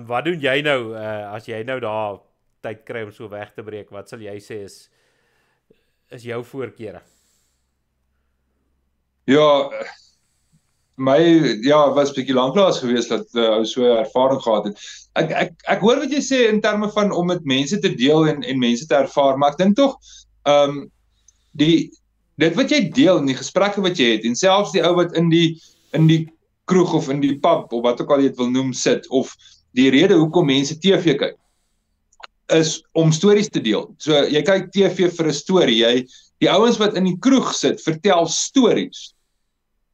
wat doen jy nou, as jy nou daar tyd kry om so weg te breek, wat sal jy sê is jou voorkeure? Ja, was 'n bietjie lanklaas geweest dat ou so 'n ervaring gehad het. Ek hoor wat jy sê in terme van om met mense te deel en mense te ervaar, maar ek dink tog dit wat jy deel en die gesprekke wat jy het, en selfs die ou wat in die kroeg of in die pub of wat ook al jy dit wil noem sit, of die rede hoekom mense TV kyk, is om stories te deel. So jy kyk TV vir 'n storie, die ouens wat in die kroeg sit, vertel stories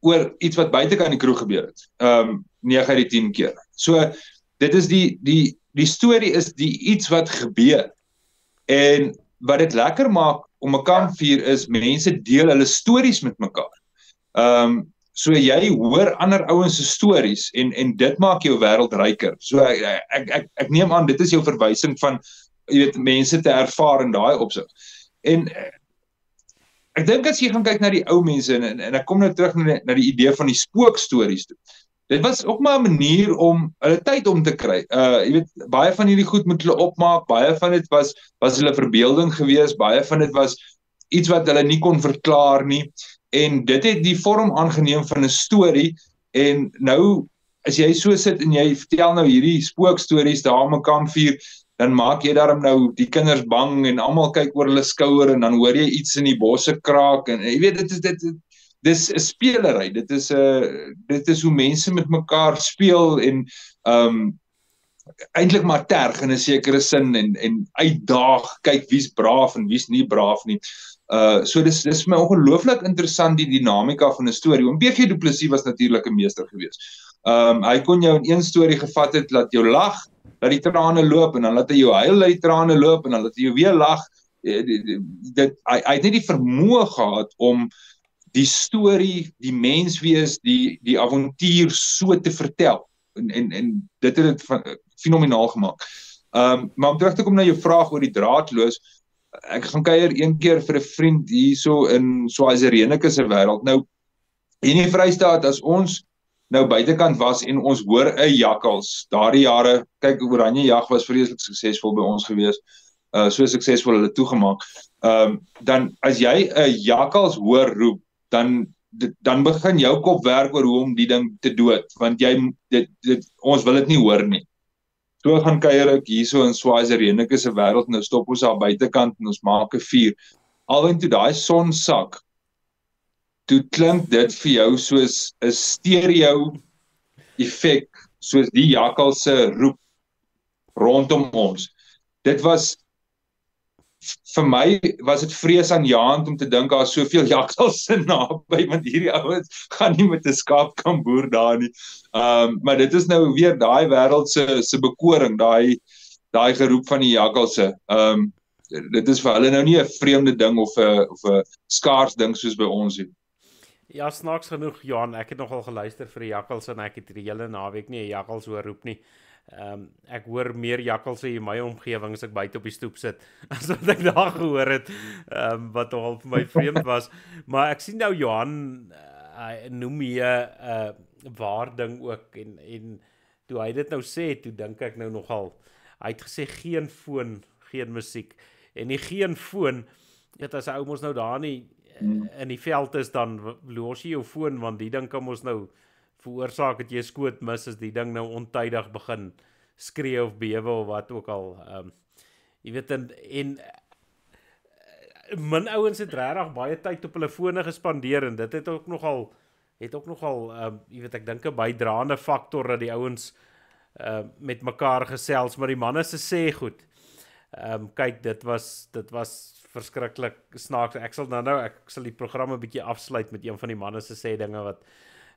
oor iets wat buite kan die kroeg gebeur het. 9 uit die 10 keer. So dit is die storie is die iets wat gebeur. En wat dit lekker maak om 'n kampvuur is mense deel hulle stories met mekaar. So jy hoor ander ouens se stories en dit maak jou wêreld ryker. So ek neem aan dit is jou verwysing van jy weet mense te ervaar in daai opsig. En ek dink as jy gaan kyk na die ou mense en ek kom nou terug na die idee van die spookstories toe. Dit was ook maar 'n manier om hulle tyd om te kry. Jy weet baie van hierdie goed moet hulle opmaak, baie van dit was hulle verbeelding geweest, baie van dit was iets wat hulle nie kon verklaar nie. En dit het die vorm aangeneem van 'n storie, en nou as jy so sit en jy vertel nou hierdie spookstories daar om 'n kampvuur, dan maak jy daarom nou die kinders bang en almal kyk oor hulle skouer en dan hoor jy iets in die bosse kraak en jy weet dis 'n spelery. Dit is hoe mense met mekaar speel en eintlik maar terg in 'n sekere sin en uitdaag, kyk wie's braaf en wie's nie braaf nie. So dis vir my ongelooflik interessant die dinamika van 'n storie. Oom B.G. Du Plessis was natuurlik 'n meester geweest. Hy kon jou in een storie gevat het, laat jou lag, laat die trane loop en dan laat hy jou huil, laat die trane loop en dan laat hy jou weer lag. Hy het net die vermoë gehad om die storie, die menswees, die avontuur so te vertel. En dit het dit fenomenaal gemaak. Maar om terug te kom na jou vraag oor die draadloos, ek gaan kuier een keer vir 'n vriend hierso in Swaziland se wêreld. Nou in die Vrystaat, as ons nou buitekant was en ons hoor 'n jakkals, daardie jare, kyk oranje jag was vreeslik suksesvol by ons gewees. So suksesvol hulle toegemaak. Dan as jy 'n jakkals hoor roep, dan begin jou kop werk oor hoe om die ding te dood, want ons wil dit nie hoor nie. So gaan kuier ek hierso in Swaziland se wêreld, nou stop ons daar buitekant en ons maak 'n vuur. Alwen toe daai son sak, toe klink dit vir jou soos 'n stereo effek, soos die jakkals se roep rondom ons. Dit was vir my was dit vreesaanjaend om te dink daar is soveel jakkalse naby, want hierdie ouens gaan nie met 'n skaap kan boer daar nie. Maar dit is nou weer daai wêreld se bekoring, daai geroep van die jakkalse. Dit is vir hulle nou nie 'n vreemde ding of 'n skaars ding soos by ons nie. Ja, snaaks genoeg, Johan, ek het nogal geluister vir die jakkals en ek het die hele naweek nie 'n jakkals hoor roep nie. Ek hoor meer jakkalse in my omgewing as ek buite op die stoep sit, as wat ek daar gehoor het, wat al vir my vreemd was. Maar ek sien nou Johan noem hier 'n waar ding ook, en toe hy dit nou sê, toe dink ek nou nogal, hy het gesê geen foon, geen musiek, en die geen foon, as 'n ou mos nou daar nie in die veld is, dan los jy jou foon, want die ding kan mos nou veroorsaak dat jy skoot mis, as die ding nou ontydig begin skree of bewe of wat ook al. Jy weet, en min ouens het regtig baie tyd op hulle fone gespandeer, en dit het ook nogal, jy weet, ek dink 'n bydraende faktor dat die ouens met mekaar gesels, maar die manne se sê goed. Kyk, dit was verskriklik snaaks. Ek sal die program 'n bietjie afsluit met een van die manne se sê dinge wat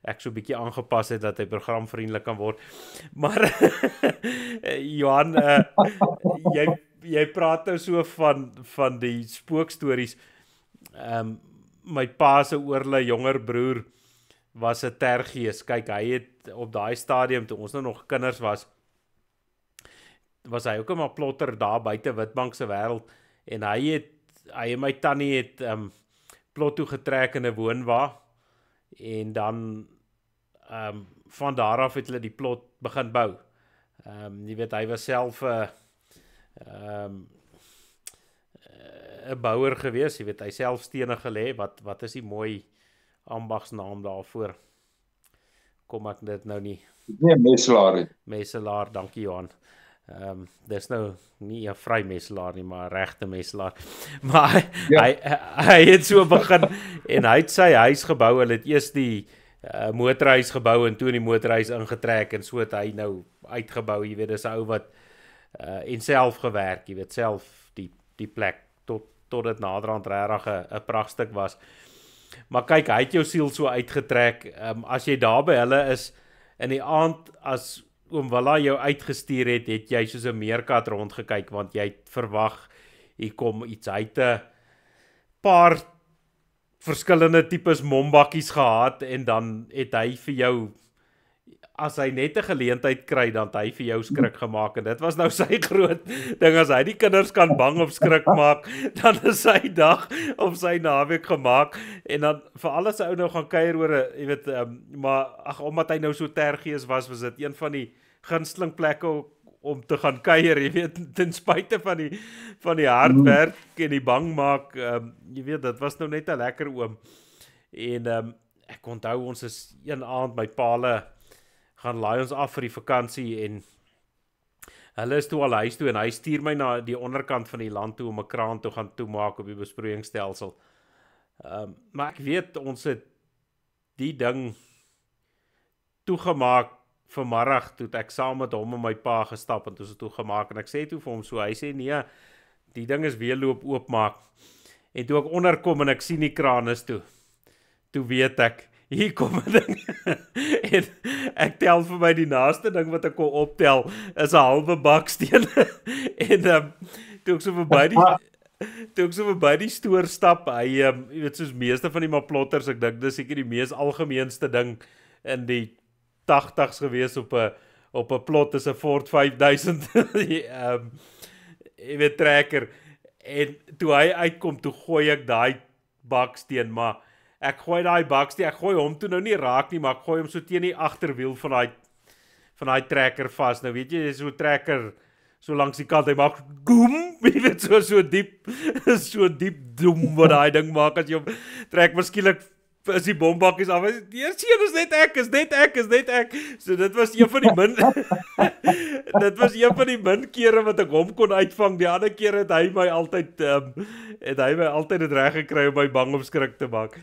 ek so 'n bietjie aangepas het dat hy programvriendelik kan word. Maar Johan, jy praat nou so van die spookstories. My pa se oorle jonger broer was 'n tergees. Kyk, hy het op daai stadium, toe ons nou nog kinders was hy ook 'n maar plotter daar buite Witbank se wêreld, en hy en my tannie het plot toe getrek in 'n woonwa, en dan van daar af het hulle die plot begin bou. Jy weet, hy was self 'n bouer gewees, jy weet, hy self stene gelê, wat is die mooi ambagsnaam daarvoor? Kom ek dit nou nie. Nee, meselaar. Meselaar, dankie Johan. Dis nou nie 'n vrymeselaar nie, maar 'n regte meselaar. Maar hy het so begin, en hy het sy huis gebou. Hulle het eers die motorhuis gebou, en toe in die motorhuis ingetrek, en so het hy nou uitgebou. Jy weet, dis 'n ou wat en self gewerk, jy weet, self die plek tot dit naderhand regtig 'n pragtstuk was. Maar kyk, hy het jou siel so uitgetrek. As jy daar by hulle is in die aand, as oom Willa jou uitgestuur het jy soos 'n meerkat rondgekyk, want jy het verwag hier kom iets. Hy het 'n paar verskillende tipes mombakkies gehad, en dan het hy vir jou, as hy net 'n geleentheid kry, dan het hy vir jou skrik gemaak, en dit was nou sy groot ding. As hy die kinders kan bang of skrik maak, dan is sy dag of sy naweek gemaak, en dan vir alles ou nou gaan kuier oor, jy weet, maar omdat hy nou so tergees was dit een van die gunsteling plekke om te gaan kuier, jy weet, ten spyte van die hard werk en die bang maak, jy weet, dit was nou net 'n lekker oom. En ek onthou, ons is een aand by Paale gaan laai ons af vir die vakansie, en hulle is toe al huis toe, en hy stuur my na die onderkant van die land toe om 'n kraan toe gaan toemaak op die besproeiingsstelsel. Maar ek weet, ons het die ding toegemaak vanmiddag, toe ek saam met hom en my pa gestap, en toe is dit toegemaak, en ek sê toe vir hom so, hy sê nee, die ding is weer loop oopmaak, en toe ek onderkom en ek sien die kraan is toe weet ek, hier kom 'n ding, en ek tel vir my die naaste ding wat ek kon optel, is 'n halwe baksteen, en toe ek so verby die stoor stap, hy, jy weet, soos meeste van die maplotters, ek dink dis seker die mees algemeenste ding in die 80s gewees op 'n plot, is 'n Ford 5000, jy weet, trekker, en toe hy uitkom, toe gooi ek daai baksteen, maar ek gooi daai baksteen, ek gooi hom toe nou nie raak nie, maar ek gooi hom so teen die agterwiel van daai trekker vas. Nou weet jy, so trekker so langs die kant, hy maak goem, jy weet, so diep doem wat daai ding maak as jy hom trek, miskien is die bombakkies af, is net ek, so dit was een van die min kere wat ek hom kon uitvang. Die ander keer het hy my altyd dit reg gekry om my bang of skrik te maak.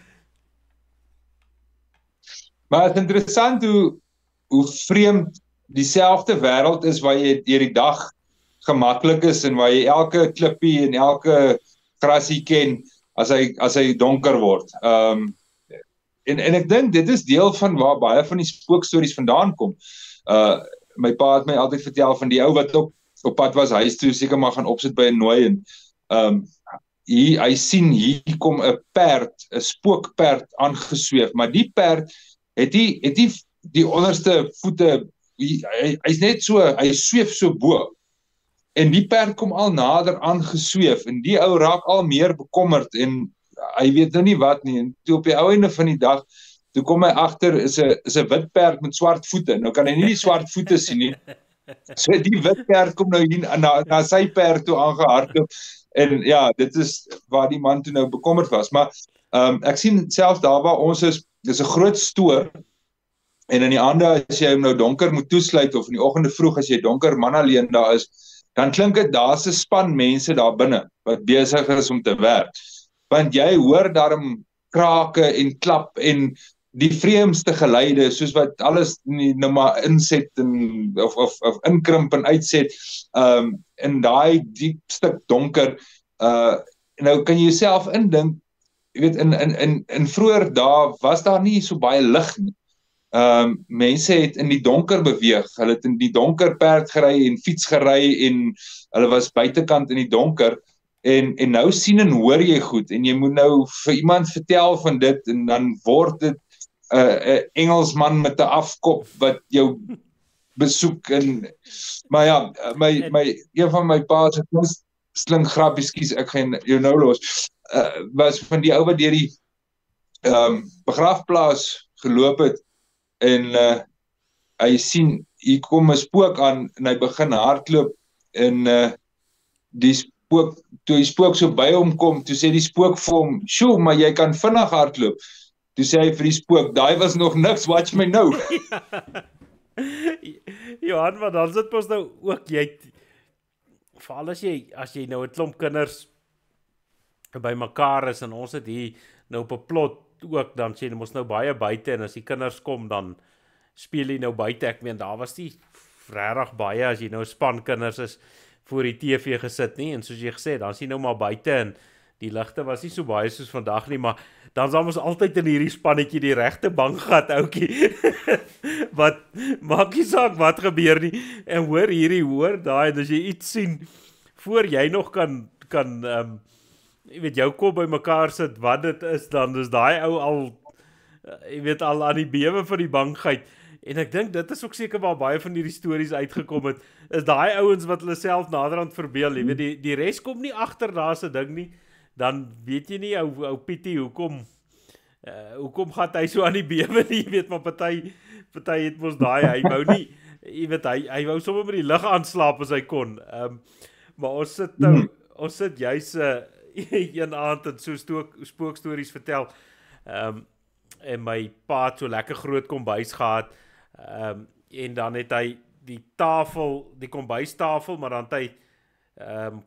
Maar het is interessant hoe vreemd dieselfde wêreld is waar jy deur die dag gemaklik is, en waar jy elke klippie en elke grasie ken as hy donker word. En ek dink dit is deel van waar baie van die spookstories vandaan kom. My pa het my altyd vertel van die ou wat op pad was huis toe, seker maar gaan opsit by 'n nooi, en hy sien hier kom 'n spookperd aangesweef, maar die perd het die onderste voete hy's net so, hy sweef so bo. En die perd kom al nader aangesweef en die ou raak al meer bekommerd en hy weet nou nie wat nie. En toe op die ou einde van die dag, toe kom hy agter is 'n wit perd met swart voete. Nou kan hy nie die swart voete sien nie. So die wit perd kom nou hier na sy perd toe aangehardloop. En ja, dit is waar die man toe nou bekommerd was. Maar ek sien selfs daar waar ons is, dis 'n groot stoor. En in die aande as jy hom nou donker moet toesluit of in die oggende vroeg as jy donker man alleen daar is, dan klink dit daar's 'n span mense daar binne wat besig is om te werk. Want jy hoor daarom krake en klap en die vreemdste geluide soos wat alles nou maar inset en of inkrimp en uitset in daai diep stuk donker. Nou kan jy jouself indink, jy weet in vroeër dae was daar nie so baie lig nie. Mense het in die donker beweeg, hulle het in die donker perd gery en fiets gery en hulle was buitekant in die donker en nou sien en hoor jy goed en jy moet nou vir iemand vertel van dit en dan word dit 'n Engelsman met 'n afkop wat jou besoek en maar ja, een van my pa se sling grappies, skus ek gaan jou nou los, was van die ou wat deur die begrafplaas geloop het en hy sien hier kom 'n spook aan en hy begin hardloop en toe die spook so by hom kom, toe sê die spook vir hom, "Sjoe, maar jy kan vinnig hardloop." Toe sê hy vir die spook, "Daai was nog niks, watch my nou." Johan, maar dan sit ons nou ook, veral as jy nou 'n klomp kinders by mekaar is en ons het hier nou op 'n plot ook, dan sê jy mos nou baie buite en as die kinders kom dan speel jy nou buite. Ek meen daar was nie regtig baie as jy nou span kinders is voor die TV gesit nie en soos jy gesê dan is jy nou maar buite en die ligte was nie so baie soos vandag nie, maar dan sal ons altyd in hierdie spannetjie die regte bank gehad, oukie. Wat maak nie saak wat gebeur nie en hoor daai en as jy iets sien voor jy nog kan jy weet jou kop by mekaar sit wat dit is, dan is daai ou al jy weet al aan die bewe van die bankheid. En ek dink dit is ook seker waar baie van hierdie stories uitgekom het, is daai ouens wat hulle self naderhand verbeel, jy weet die res kom nie agter daar se ding nie, dan weet jy nie ou Pietie hoekom gaan hy so aan die bewe nie, jy weet maar party het mos daai, hy wou nie, jy weet hy wou sommer met die lig aanslaap as hy kon. Maar ons sit juis een aand en so spookstories vertel. En my pa het so lekker groot kombuis gehad, en dan het hy die kombuistafel, maar dan het hy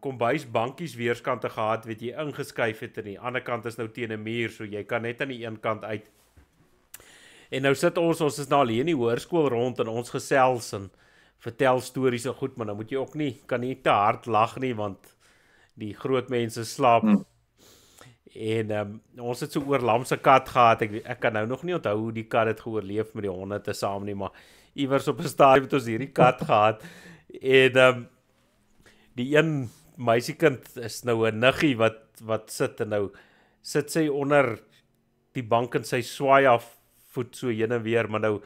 kombuisbankies weerskante gehad, weet jy, ingeskuif het en die ander kant is nou teen 'n muur, so jy kan net aan die een kant uit. En nou sit ons is nou al hier in die hoërskool rond en ons gesels en vertel stories en goed, maar nou moet jy ook kan nie te hard lag nie, want die groot mense slaap. En ons het so oor Lam se kat gehad, ek kan nou nog nie onthou hoe die kat het geoorleef met die honde te saam nie, maar iewers op 'n stadium het ons hierdie kat gehad, en die een meisiekind is nou 'n niggie wat sit en nou sit sy onder die bank en sy swaai af voet so heen en weer, maar nou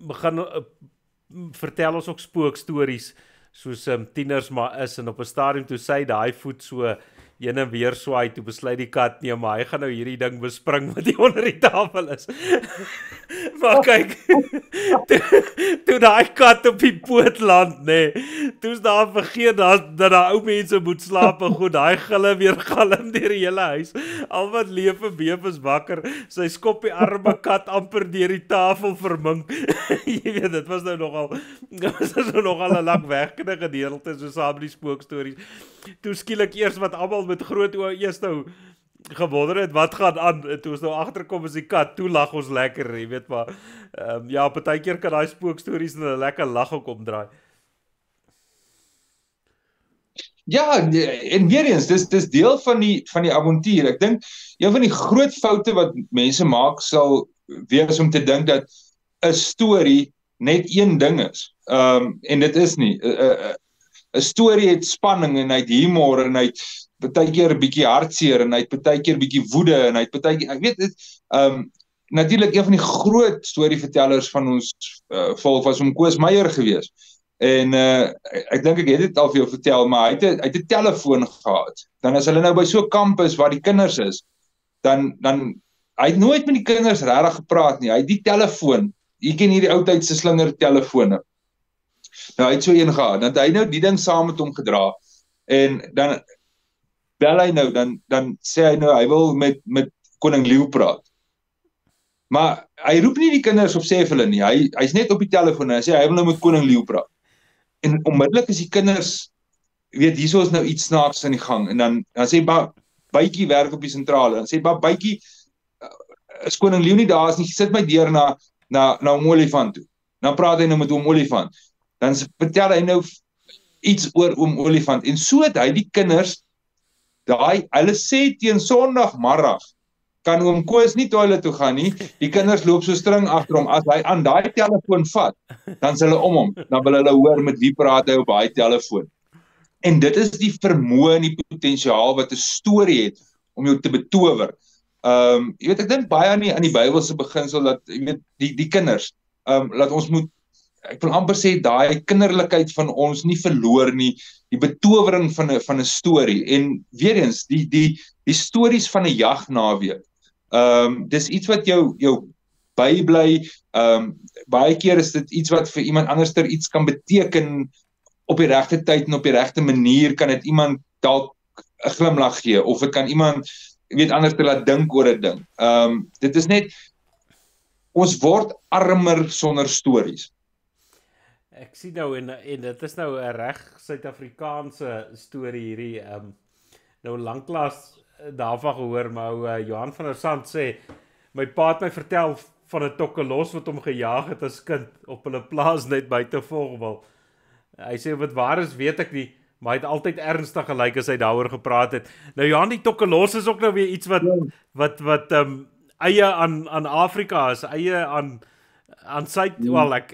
begin vertel ons ook spookstories soos tieners maar is, en op 'n stadium toe sy daai voet so heen en weer swaai, toe besluit die kat nee, maar hy gaan nou hierdie ding bespring wat hier onder die tafel is. Maar kyk, toe daai kat op die poot land, toe is daar vergeet dat daar ou mense moet slaap en goed, daai gille weer galm deur die hele huis. Al wat leef en beef is wakker, sy skop die arme kat amper deur die tafel vermink. Jy weet, dit was nou nogal 'n langwerkende gedeelte, so saam die spookstories. Toe skielik eers wat almal met groot oë eers nou gewonder het, wat gaan aan, en toe ons nou agterkom is die kat, toe lag ons lekker, jy weet maar, ja, partykeer kan daai spookstories in 'n lekker lag ook omdraai. Ja, en weer eens, dis deel van die avontuur. Ek dink, een van die groot foute wat mense maak, sal wees om te dink dat 'n storie net een ding is, en dit is nie. 'n storie het spanning en hy het humor en hy het partykeer 'n bietjie hartseer en hy het partykeer bietjie woede en hy het partykeer, ek weet dit, natuurlik een van die groot storievertellers van ons volk was Koos Meyer gewees. En ek dink ek het dit al vir jou vertel, maar hy het 'n telefoon gehad. Dan as hulle nou by so 'n kamp is waar die kinders is, dan hy het nooit met die kinders regtig gepraat nie. Hy het die telefoon, jy ken hierdie ou tyd se slinger telefone. Nou hy het so een gehad, dan het hy nou die ding saam met hom gedra. En dan bel hy nou, dan sê hy nou hy wil met koning Leeu praat. Maar hy roep nie die kinders of sê vir hulle nie. Hy's net op die telefoon en hy sê hy wil nou met koning Leeu praat. En onmiddellik is die kinders, weet, hierso is nou iets snaaks aan die gang. En dan sê Bytjie werk op die sentrale. Dan sê Bytjie, is koning Leeu nie daar is nie, sit my deur na hom olifant toe. Dan praat hy nou met hom olifant. Dan vertel hy nou iets oor oom olifant. En so het hy die kinders, hulle sê teen Sondagmiddag, kan oom Koos nie toilet toe gaan nie, die kinders loop so string agter hom, as hy aan daai telefoon vat, dan is hulle om hom, dan wil hulle hoor met wie praat hy op daai telefoon. En dit is die vermoë en die potensiaal wat 'n storie het, om jou te betower. Jy weet, ek dink baie aan die Bybelse beginsel, dat, jy weet, die kinders, laat ons moet, ek wil amper sê, daai kinderlikheid van ons nie verloor nie, die betowering van 'n storie, en weer eens, die stories van 'n jagnaweek, dis iets wat jou bybly, baie keer is dit iets wat vir iemand anderster iets kan beteken, op die regte tyd en op die regte manier, kan dit iemand dalk 'n glimlag gee, of dit kan iemand, weet, anders te laat dink oor 'n ding. Dit is net, ons word armer sonder stories. Ek sien nou, en dit is nou 'n reg Suid-Afrikaanse storie hierdie, nou lanklaas daarvan gehoor, maar Johan van der Sand sê, my pa het my vertel van 'n tokkelos wat hom gejaag het as kind, op hulle plaas net buite Vogwel. Hy sê, wat waar is, weet ek nie, maar hy het altyd ernstig gelyk as hy daaroor gepraat het. Nou Johan, die tokkelos is ook nou weer iets wat eie aan Afrika is, eie aan wel, ek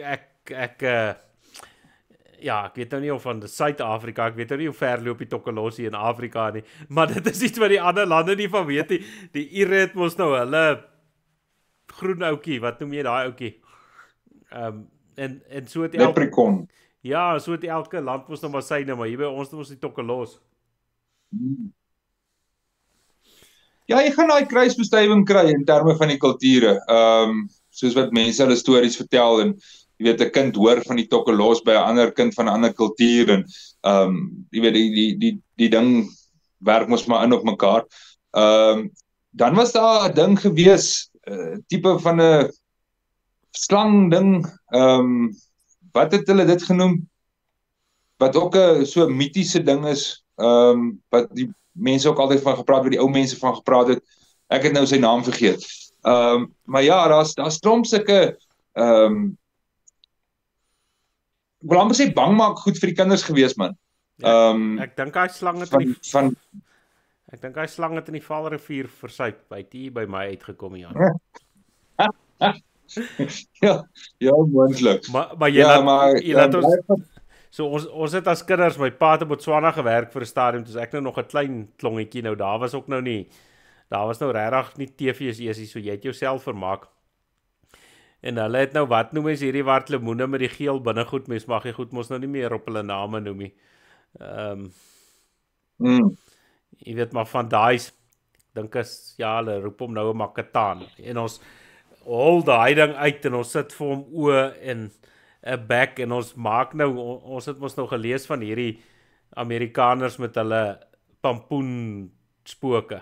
weet nou nie of van Suid-Afrika, ek weet nou nie hoe ver loop die tokkelos hier in Afrika nie, maar dit is iets wat die ander lande nie van weet nie. Die Ire het mos nou hulle groen oukie, wat noem jy daai oukie? En so het Leprechaun. Ja, so het elke land mos nou maar syne, maar hier by ons mos die tokkelos. Ja, jy gaan daai kruisbestuiving kry in terme van die kulture. Soos wat mense hulle stories vertel, en jy weet, 'n kind hoor van die tokkelos by 'n ander kind van 'n ander kultuur, en jy weet, die ding werk mos maar in op mekaar. Dan was daar 'n ding gewees, tipe van 'n slang ding, wat het hulle dit genoem, wat ook 'n so mitiese ding is, wat die mense ook altyd van gepraat, wat die ou mense van gepraat het, ek het nou sy naam vergeet. Maar ja, daar's klomp sulke, ek wil amper sê bangmaak goed vir die kinders gewees, man. Ek dink hy slang het ek dink hy slang het in die Vaalrivier versuip, hy het hier by my uitgekom, Jan. Ja, moontlik. Maar jy laat ons, so ons het as kinders, my pa het in Botswana gewerk vir 'n stadium, toe ek nou nog 'n klein klongetjie, nou daar was ook nou nie, daar was nou regtig nie TV's eers nie, so jy het jouself vermaak. En hulle het nou, wat noem mens hierdie wat lemoene met die geel binnegoed, mens mag jy goed mos nou nie meer op hulle name noem nie. Jy weet, maar van daai, dink as, ja, hulle roep hom nou 'n makataan, en ons hol daai ding uit, en ons sit vir hom oë en 'n bek, en ons maak nou, ons het mos nou gelees van hierdie Amerikaners met hulle pampoenspoke,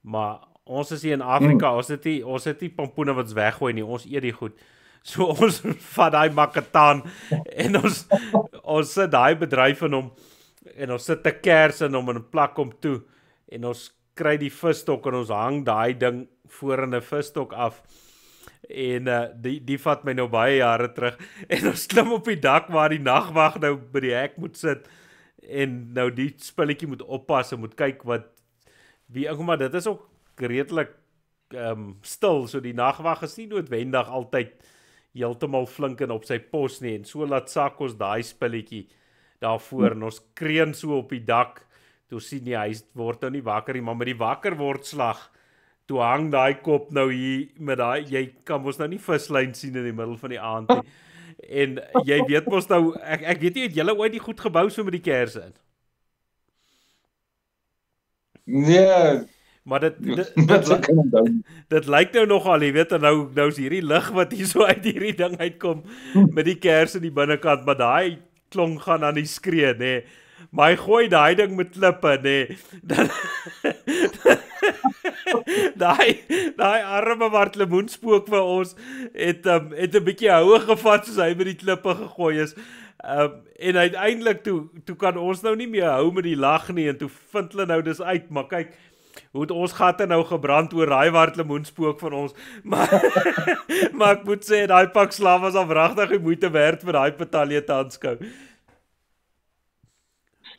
maar ons is hier in Afrika, ons het nie pampoene wat ons weggooi nie, ons eet die goed. So ons vat daai makataan, en ons sit daai bedryf in hom, en ons sit 'n kers in hom, en plak hom toe, en ons kry die visstok, en ons hang daai ding voor in 'n visstok af, en die vat my nou baie jare terug, en ons klim op die dak waar die nagwag nou by die hek moet sit, en nou die spulletjie moet oppas, en moet kyk maar dit is ook redelik stil, so die nagwag is nie noodwendig altyd heeltemal flink en op sy pos nie, en so laat sak ons daai spulletjie daarvoor, en ons kreun so op die dak, toe sien jy, hy word nou nie wakker nie, maar met die wakker word slag, toe hang daai kop nou hier met daai, jy kan mos nou nie vislyn sien in die middel van die aand nie. En jy weet mos nou, ek weet nie, het julle ooit die goed gebou so met die kersse in? Nee, Maar wat kan onthou? dit lyk nou nogal, jy weet, en nou is hierdie lig wat hier so uit hierdie ding uitkom met die kers in die binnekant, maar daai klonk gaan aan die skree, nê. Maar hy gooi daai ding met klippe, nê. Dan daai arme wat lemoenspook vir ons het 'n bietjie houe gevat soos hy met die klippe gegooi is. En uiteindelik toe kan ons nou nie meer hou met die lag nie, en toe vind hulle nou dis uit, maar kyk hoe het ons gatte nou gebrand oor daai wat lemoenspook van ons. Maar ek moet sê daai pak slaaf was afragtig die moeite werd vir daai batalje te aanskou.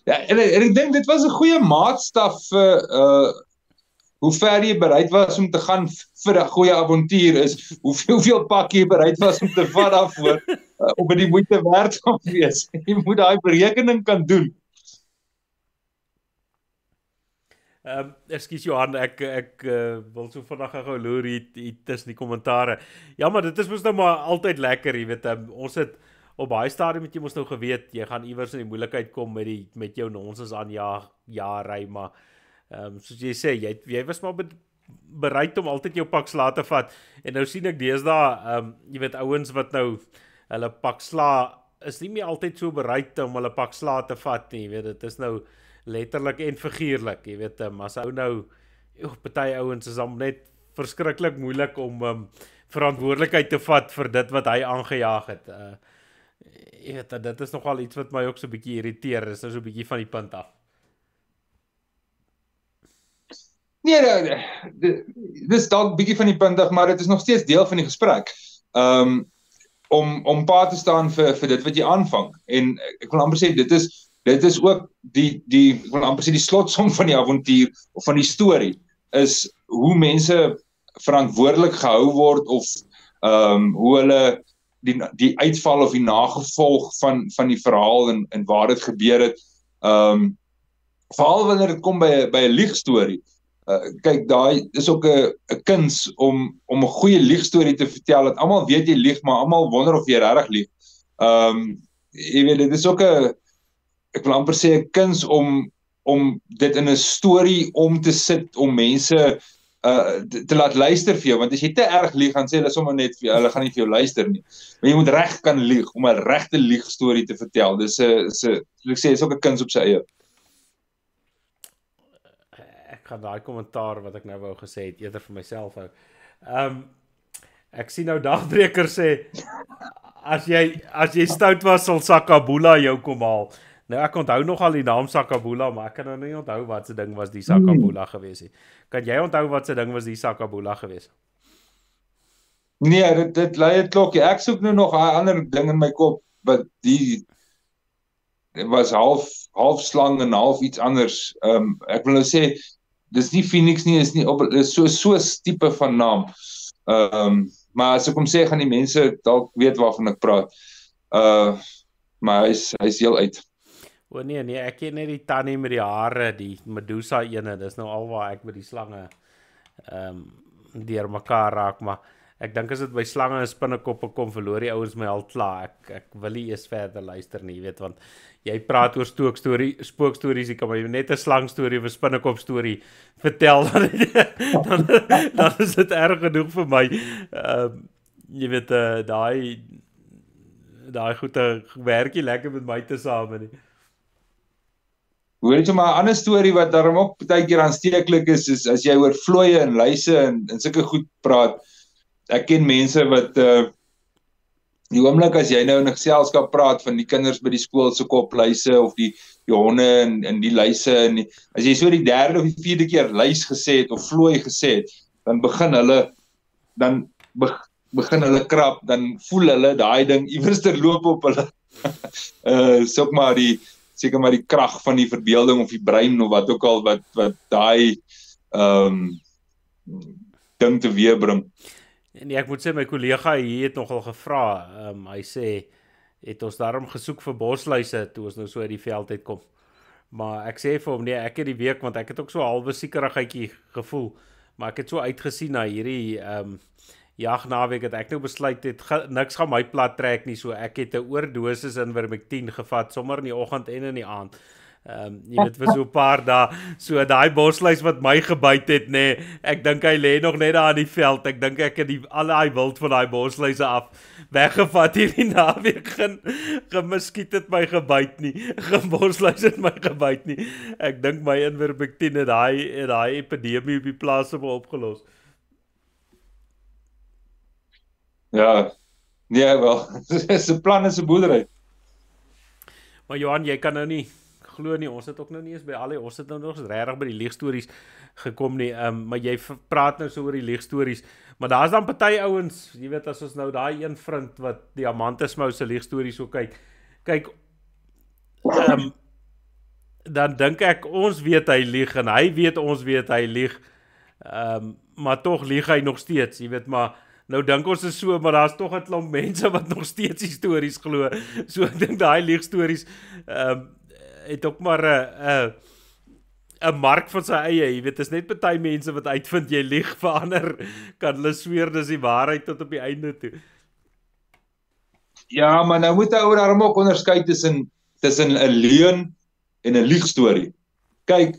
Ja, en ek dink dit was 'n goeie maatstaf vir hoe ver jy bereid was om te gaan vir 'n goeie avontuur is, hoeveel pak jy bereid was om te vat daarvoor om dit die moeite werd gaan wees. Jy moet daai berekening kan doen. Ekskuus Johan, ek wil so vinnig gou loer hier tussen die kommentare. Ja, maar dit is mos nou maar altyd lekker, jy weet, ons het op baie stadium het jy mos nou geweet, jy gaan iewers in die moeilikheid kom met jou nonsens aan ry, maar soos jy sê, jy was maar bereid om altyd jou pak sla te vat, en nou sien ek deesdae, jy weet, ouens wat nou, hulle pak sla, is nie meer altyd so bereid om hulle pak sla te vat nie, jy weet, dit is nou letterlik en figuurlik, jy weet, as ou nou, party ouens is dan net verskriklik moeilik om verantwoordelikheid te vat vir dit wat hy aangejaag het. Jy weet, dit is nogal iets wat my ook so 'n bietjie irriteer, is nou so 'n bietjie van die punt af. Nee, dis dalk 'n bietjie van die punt af, maar dit is nog steeds deel van die gesprek. Om pa te staan vir dit wat jy aanvang. En ek wil amper sê dit is ook ek wil amper sê die slotsom van die avontuur of van die storie is hoe mense verantwoordelik gehou word of hoe hulle die uitval of die nagevolg van die verhaal en waar dit gebeur het. Veral wanneer dit kom by 'n liegstorie. Kyk, daai is ook 'n kuns om 'n goeie liegstorie te vertel, dat almal weet jy lieg, maar almal wonder of jy regtig lieg. Jy weet, dit is ook ek wil amper sê 'n kuns om dit in 'n storie om te sit, om mense te laat luister vir jou, want as jy te erg lieg, gaan sê hulle sommer net vir jou, hulle gaan nie vir jou luister nie. Maar jy moet reg kan lieg, om 'n regte liegstorie te vertel. Dis ek sê, is ook 'n kuns op sy eie. Ek gaan daai kommentaar wat ek nou wou gesê het, eerder vir myself hou. Ek sien nou Dagbreker sê, as jy stout was, sal Sakabula jou kom haal. Nou, ek onthou nogal die naam Sakabula, maar ek kan nou nie onthou wat se ding was die Sakabula gewees het. Kan jy onthou wat se ding was die Sakabula gewees? Nee, dit lei 'n klokkie. Ek soek nou nog 'n ander ding in my kop, wat dit was half slang en half iets anders. Ek wil nou sê, dis nie Phoenix nie, is so tipe van naam. Maar as ek hom sê, gaan die mense dalk weet waarvan ek praat. Maar hy's heel uit. O nee, ek ken net die tannie met die hare, die Medusa ene, dis nou alwaar ek met die slange deur mekaar raak, maar ek dink as dit by slange en spinnekoppe kom, verloor die ouens my al klaar. Ek wil nie eers verder luister nie, weet, want jy praat oor spookstories, jy kan my net 'n slangstorie of 'n spinnekop storie vertel, dan is dit erg genoeg vir my. Jy weet, daai goeie werk nie lekker met my te same nie. Hoor jy maar 'n ander storie wat daarom ook baie keer aansteeklik is as jy oor vlooie en luise en sulke goed praat. Ek ken mense wat die oomblik as jy nou in 'n geselskap praat van die kinders by die skool se kopluise of die honde en die luise en as jy so die derde of die vierde keer luis gesê het of vlooi gesê het, dan begin hulle krap, dan voel hulle daai ding iewers loop op hulle. Sok maar seker maar die krag van die verbeelding of die brein of wat ook al wat daai ding teweeg bring. Nee, ek moet sê my kollega hier het nogal gevra. Hy sê het ons daarom gesoek vir bosluise toe ons nou so uit die veld uitkom. Maar ek sê vir hom nee, ek het die week want ek het ook so 'n halwe siekerigheidjie gevoel. maar ek het so uitgesien na hierdie jagnaweek het ek nou besluit niks gaan my plat trek nie, so ek het 'n oordosis in Ivermectin gevat, sommer in die oggend en in die aand. Jy weet vir so 'n paar dae, so daai bosluis wat my gebyt het, nê, ek dink hy lê nog net daar in die veld. Ek dink ek het al daai wild van daai bosluise af weggevat hierdie naweek. Gemuskiet het my gebyt nie, bosluis het my gebyt nie. Ek dink my Ivermectin het daai epidemie op die plaas opgelos. Ja, nee wel, dis 'n plan is 'n boerdery. Maar Johan, jy kan nou nie glo nie, ons het ook nou nie eens by ons het nou nog regtig by die leegstories gekom nie, maar jy praat nou so oor die leegstories, maar daar's dan party ouens, jy weet, as ons nou daai een vriend wat Diamantismou se leegstories so kyk, dan dink ek, ons weet hy lieg, en hy weet ons weet hy lieg, maar tog lieg hy nog steeds, jy weet, maar nou dink ons is so, maar daar's tog 'n klomp mense wat nog steeds die stories glo, so ek dink daai leegstories, het ook maar 'n mark van sy eie, jy weet, is net party mense wat uitvind jy lieg, vir ander kan hulle sweer dis die waarheid tot op die einde toe. Ja, maar nou moet ou daarom ook onderskei tussen 'n leuen en 'n liegstorie. Kyk,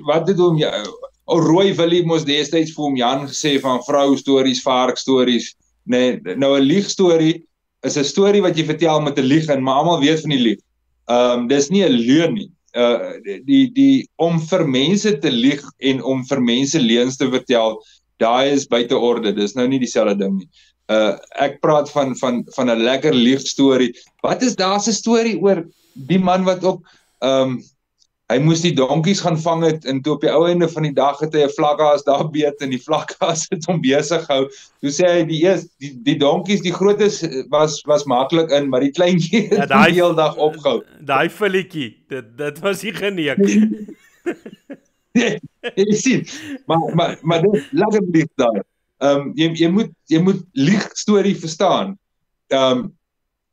wat dit hom Roy Willie mos destyds vir hom Jan gesê van vrou stories, vark stories. Nee, nou 'n liegstorie is 'n storie wat jy vertel met 'n lieg in, maar almal weet van die lieg. Dis nie 'n leuen nie. Die om vir mense te lieg en om vir mense leuns te vertel, daai is buite orde. Dis nou nie dieselfde ding nie. Ek praat van 'n lekker liegstorie. Wat is daar 'n storie oor die man wat ook hy moes die donkies gaan vang het en toe op die ou einde van die dag het hy 'n vlakhaas daar beet en die vlakhaas het hom besig gehou. Toe sê hy die donkies, die grootes was maklik in, maar die kleintjie het die hele dag opgehou. Daai filletjie, dit was nie geneek. Jy sien, maar dit lekker lieg daar. Jy moet lieg storie verstaan.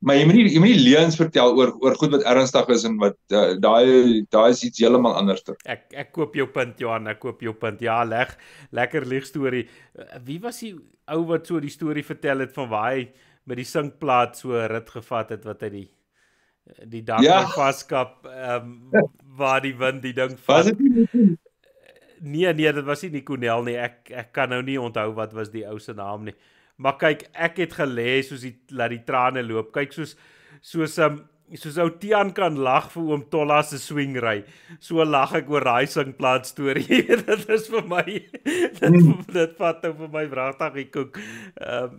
Maar jy moet nie leuns vertel oor goed wat ernstig is en wat daai is iets heeltemal anders. Ek koop jou punt, Johan, ek koop jou punt. Ja, lekker lieg storie. Wie was die ou wat so die storie vertel het van waar hy met die sinkplaat so 'n rit gevat het wat hy die dak vaskap, waar die wind die ding vat. Was dit nie? Nee, dit was nie Nikonel nie. Ek kan nou nie onthou wat was die ou se naam nie. Maar kyk, ek het gelê laat die trane loop. Kyk, soos ou Tian kan lag vir oom Tolla se swingry, so lag ek oor daai singplaat storie. Dit is vir my, dit vat nou vir my wragtig die koek.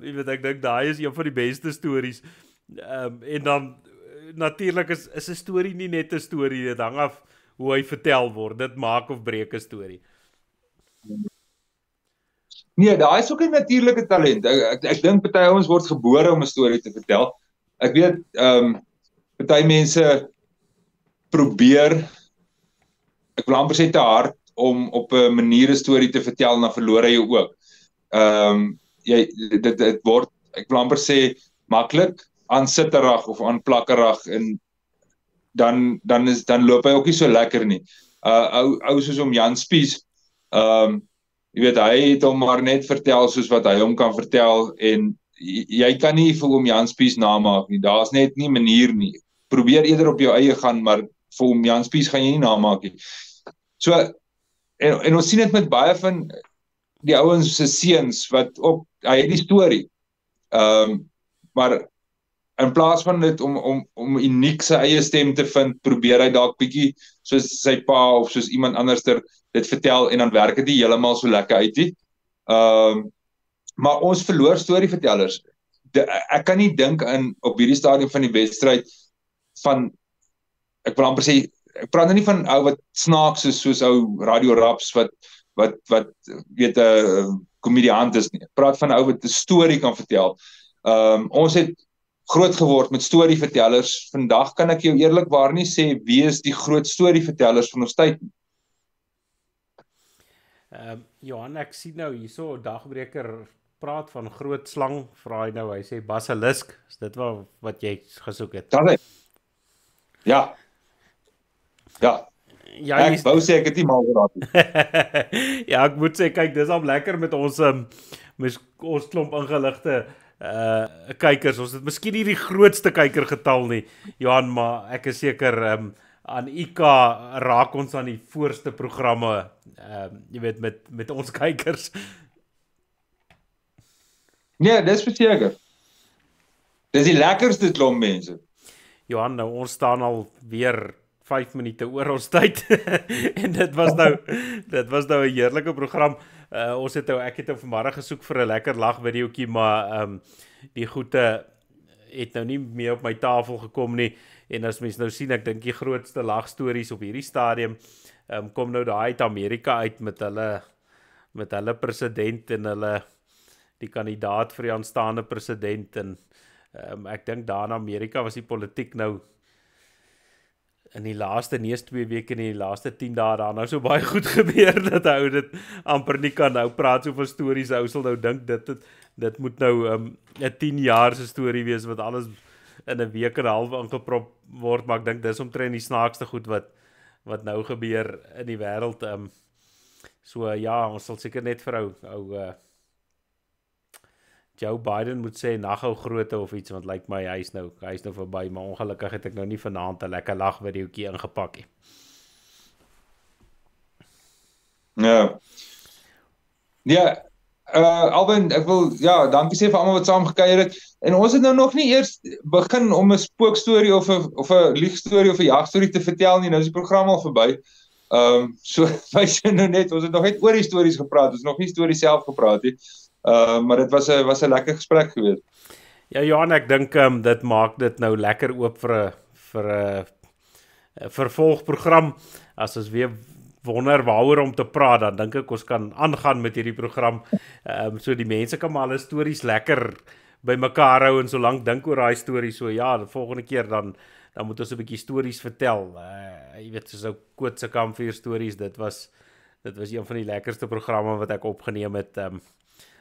Jy weet, ek dink daai is een van die beste stories. En dan natuurlik is 'n storie nie net 'n storie, dit hang af hoe hy vertel word. Dit maak of breek 'n storie. Nee, daar is ook 'n natuurlike talent. Ek dink party ouens word gebore om 'n storie te vertel. Ek weet, party mense probeer, ek wil amper sê te hard, om op 'n manier 'n storie te vertel, dan verloor hy jou ook. Dit word, ek wil amper sê, maklik, aansitterig of aanplakkerig, en dan loop hy ook nie so lekker nie. Ou soos om Jan Spies, jy weet, hy het hom maar net vertel soos wat hy hom kan vertel, en jy kan nie vir hom Jan Spies namaak nie, daar's net nie manier nie. Probeer eerder op jou eie gaan, maar vir hom Jan Spies gaan jy nie namaak nie. So, en ons sien dit met baie van die ouens se seuns, wat ook, hy het die storie, maar in plaas van dit om uniek sy eie stem te vind, probeer hy dalk bietjie soos sy pa of soos iemand anderster dit vertel, en dan werk dit nie heeltemal so lekker uit nie. Maar ons verloor storievertellers. Ek kan nie dink op hierdie stadium van die wedstryd van, ek wil amper sê, ek praat nou nie van ou wat snaaks is soos ou Radio Raps wat weet 'n komediant is nie. Ek praat van ou wat 'n storie kan vertel. Ons het groot geword met storievertellers. Vandag kan ek jou eerlikwaar nie sê wie is die groot storievertellers van ons tyd nie. Johan, ek sien nou hierso Dagbreker praat van groot slang, vra hy nou, hy sê basilisk, is dit wat jy gesoek het? Ja. Ja, Ek wou sê ek het nie mal geraak nie. ja, ek moet sê kyk, dis al lekker met ons ons klomp ingeligte kykers. Ons het miskien nie die grootste kykergetal nie, Johan, maar ek is seker aan IK raak ons aan die voorste programme, jy weet met ons kykers. Nee, dis verseker. Dis die lekkerste klomp mense. Johan, nou ons staan al weer 5 minute oor ons tyd en dit was nou 'n heerlike program. Ek het vanmôre gesoek vir 'n lekker lag videoetjie, maar die goeie het nou nie meer op my tafel gekom nie. En as mens nou sien, ek dink die grootste lagstories op hierdie stadium kom nou daai uit Amerika uit met hulle president en die kandidaat vir die aanstaande president en ek dink daar in Amerika was die politiek nou in die laaste nie eens 2 weke nie, die laaste 10 dae daar nou so baie goed gebeur dat hy dit amper nie kan nou praat so van stories. Ou sal nou dink dit moet nou 'n 10 jaar se storie wees wat alles in 'n week en 'n half ingeprop word, maar ek dink dis omtrent die snaakste goed wat nou gebeur in die wêreld. So ja, ons sal seker net vir ou Joe Biden moet sê naghou groote of iets, want lyk my hy is nou verby, maar ongelukkig het ek nou nie vanaand 'n lekker lag videoetjie ingepak nie. Ja. Ja, Alvin, ek wil dankie sê vir almal wat saam gekuier het. En ons het nou nog nie eers begin om 'n spookstorie of 'n liegstorie of 'n jagstorie te vertel nie. Nou is die program al verby. So wys nou net, ons het nog net oor die stories gepraat. Ons het nog nie stories self gepraat nie. Maar dit was 'n lekker gesprek geweest. Ja, Johan, ek dink dit maak dit nou lekker oop vir 'n vervolgprogram. As ons weer wonder waaroor om te praat, dan dink ek ons kan aangaan met hierdie program. So die mense kan maar hulle stories lekker bymekaar hou en so lank dink oor daai stories. So ja, die volgende keer dan moet ons 'n bietjie stories vertel. Jy weet, soos ou Koot se kampvuur stories, dit was een van die lekkerste programme wat ek opgeneem het.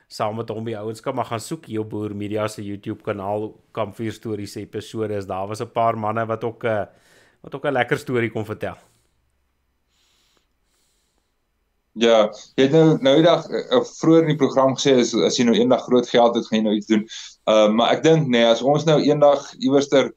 Saam met hom die ouens kan maar gaan soek hier op Boer Media se YouTube kanaal, kampvuur stories episode. Daar was 'n paar manne wat ook 'n lekker storie kon vertel. Ja, jy het nou die dag vroeër in die program gesê as jy nou eendag groot geld het, gaan jy nou iets doen. Maar ek dink nee, as ons nou eendag iewerster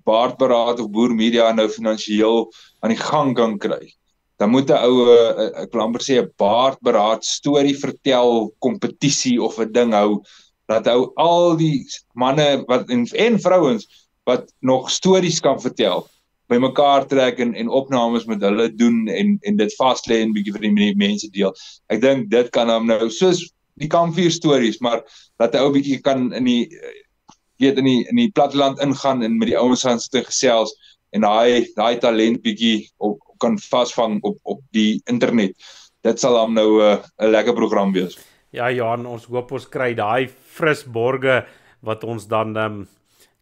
baardberaad of Boer Media nou finansiëel aan die gang kan kry, dan moet 'n ou ek wil amper sê 'n baardberaad storie vertel kompetisie of 'n ding hou dat hou al die manne en vrouens wat nog stories kan vertel bymekaar trek en opnames met hulle doen en dit vas lê en bietjie vir die mense deel. Ek dink dit kan hom nou soos die kampvuur stories, maar dat 'n ou bietjie kan in die platteland ingaan en met die ouens gaan sit en gesels en daai talent bietjie kan vasvang op die internet. Dit sal hom nou 'n lekker program wees. Ja, Johan, ons hoop ons kry daai fris borge wat ons dan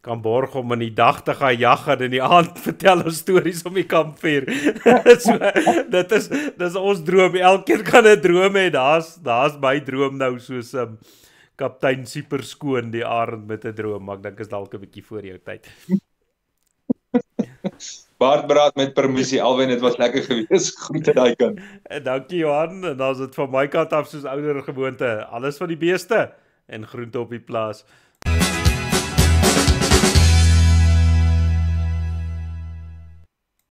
kan borg om in die dag te gaan jag en in die aand vertel ons stories om die kampvuur. So, dis ons droom. Elkeen kan 'n droom hê. Daar's my droom nou soos kaptein Superskoon die arend met 'n droom, maar ek dink is dalk 'n bietjie voor jou tyd. Baardberaad met permissie, Alwyn, dit was lekker gewees. Groete daai kant. Dankie Johan, en dan is dit van my kant af soos ouer gewoonte. Alles van die beste en groente op die plaas.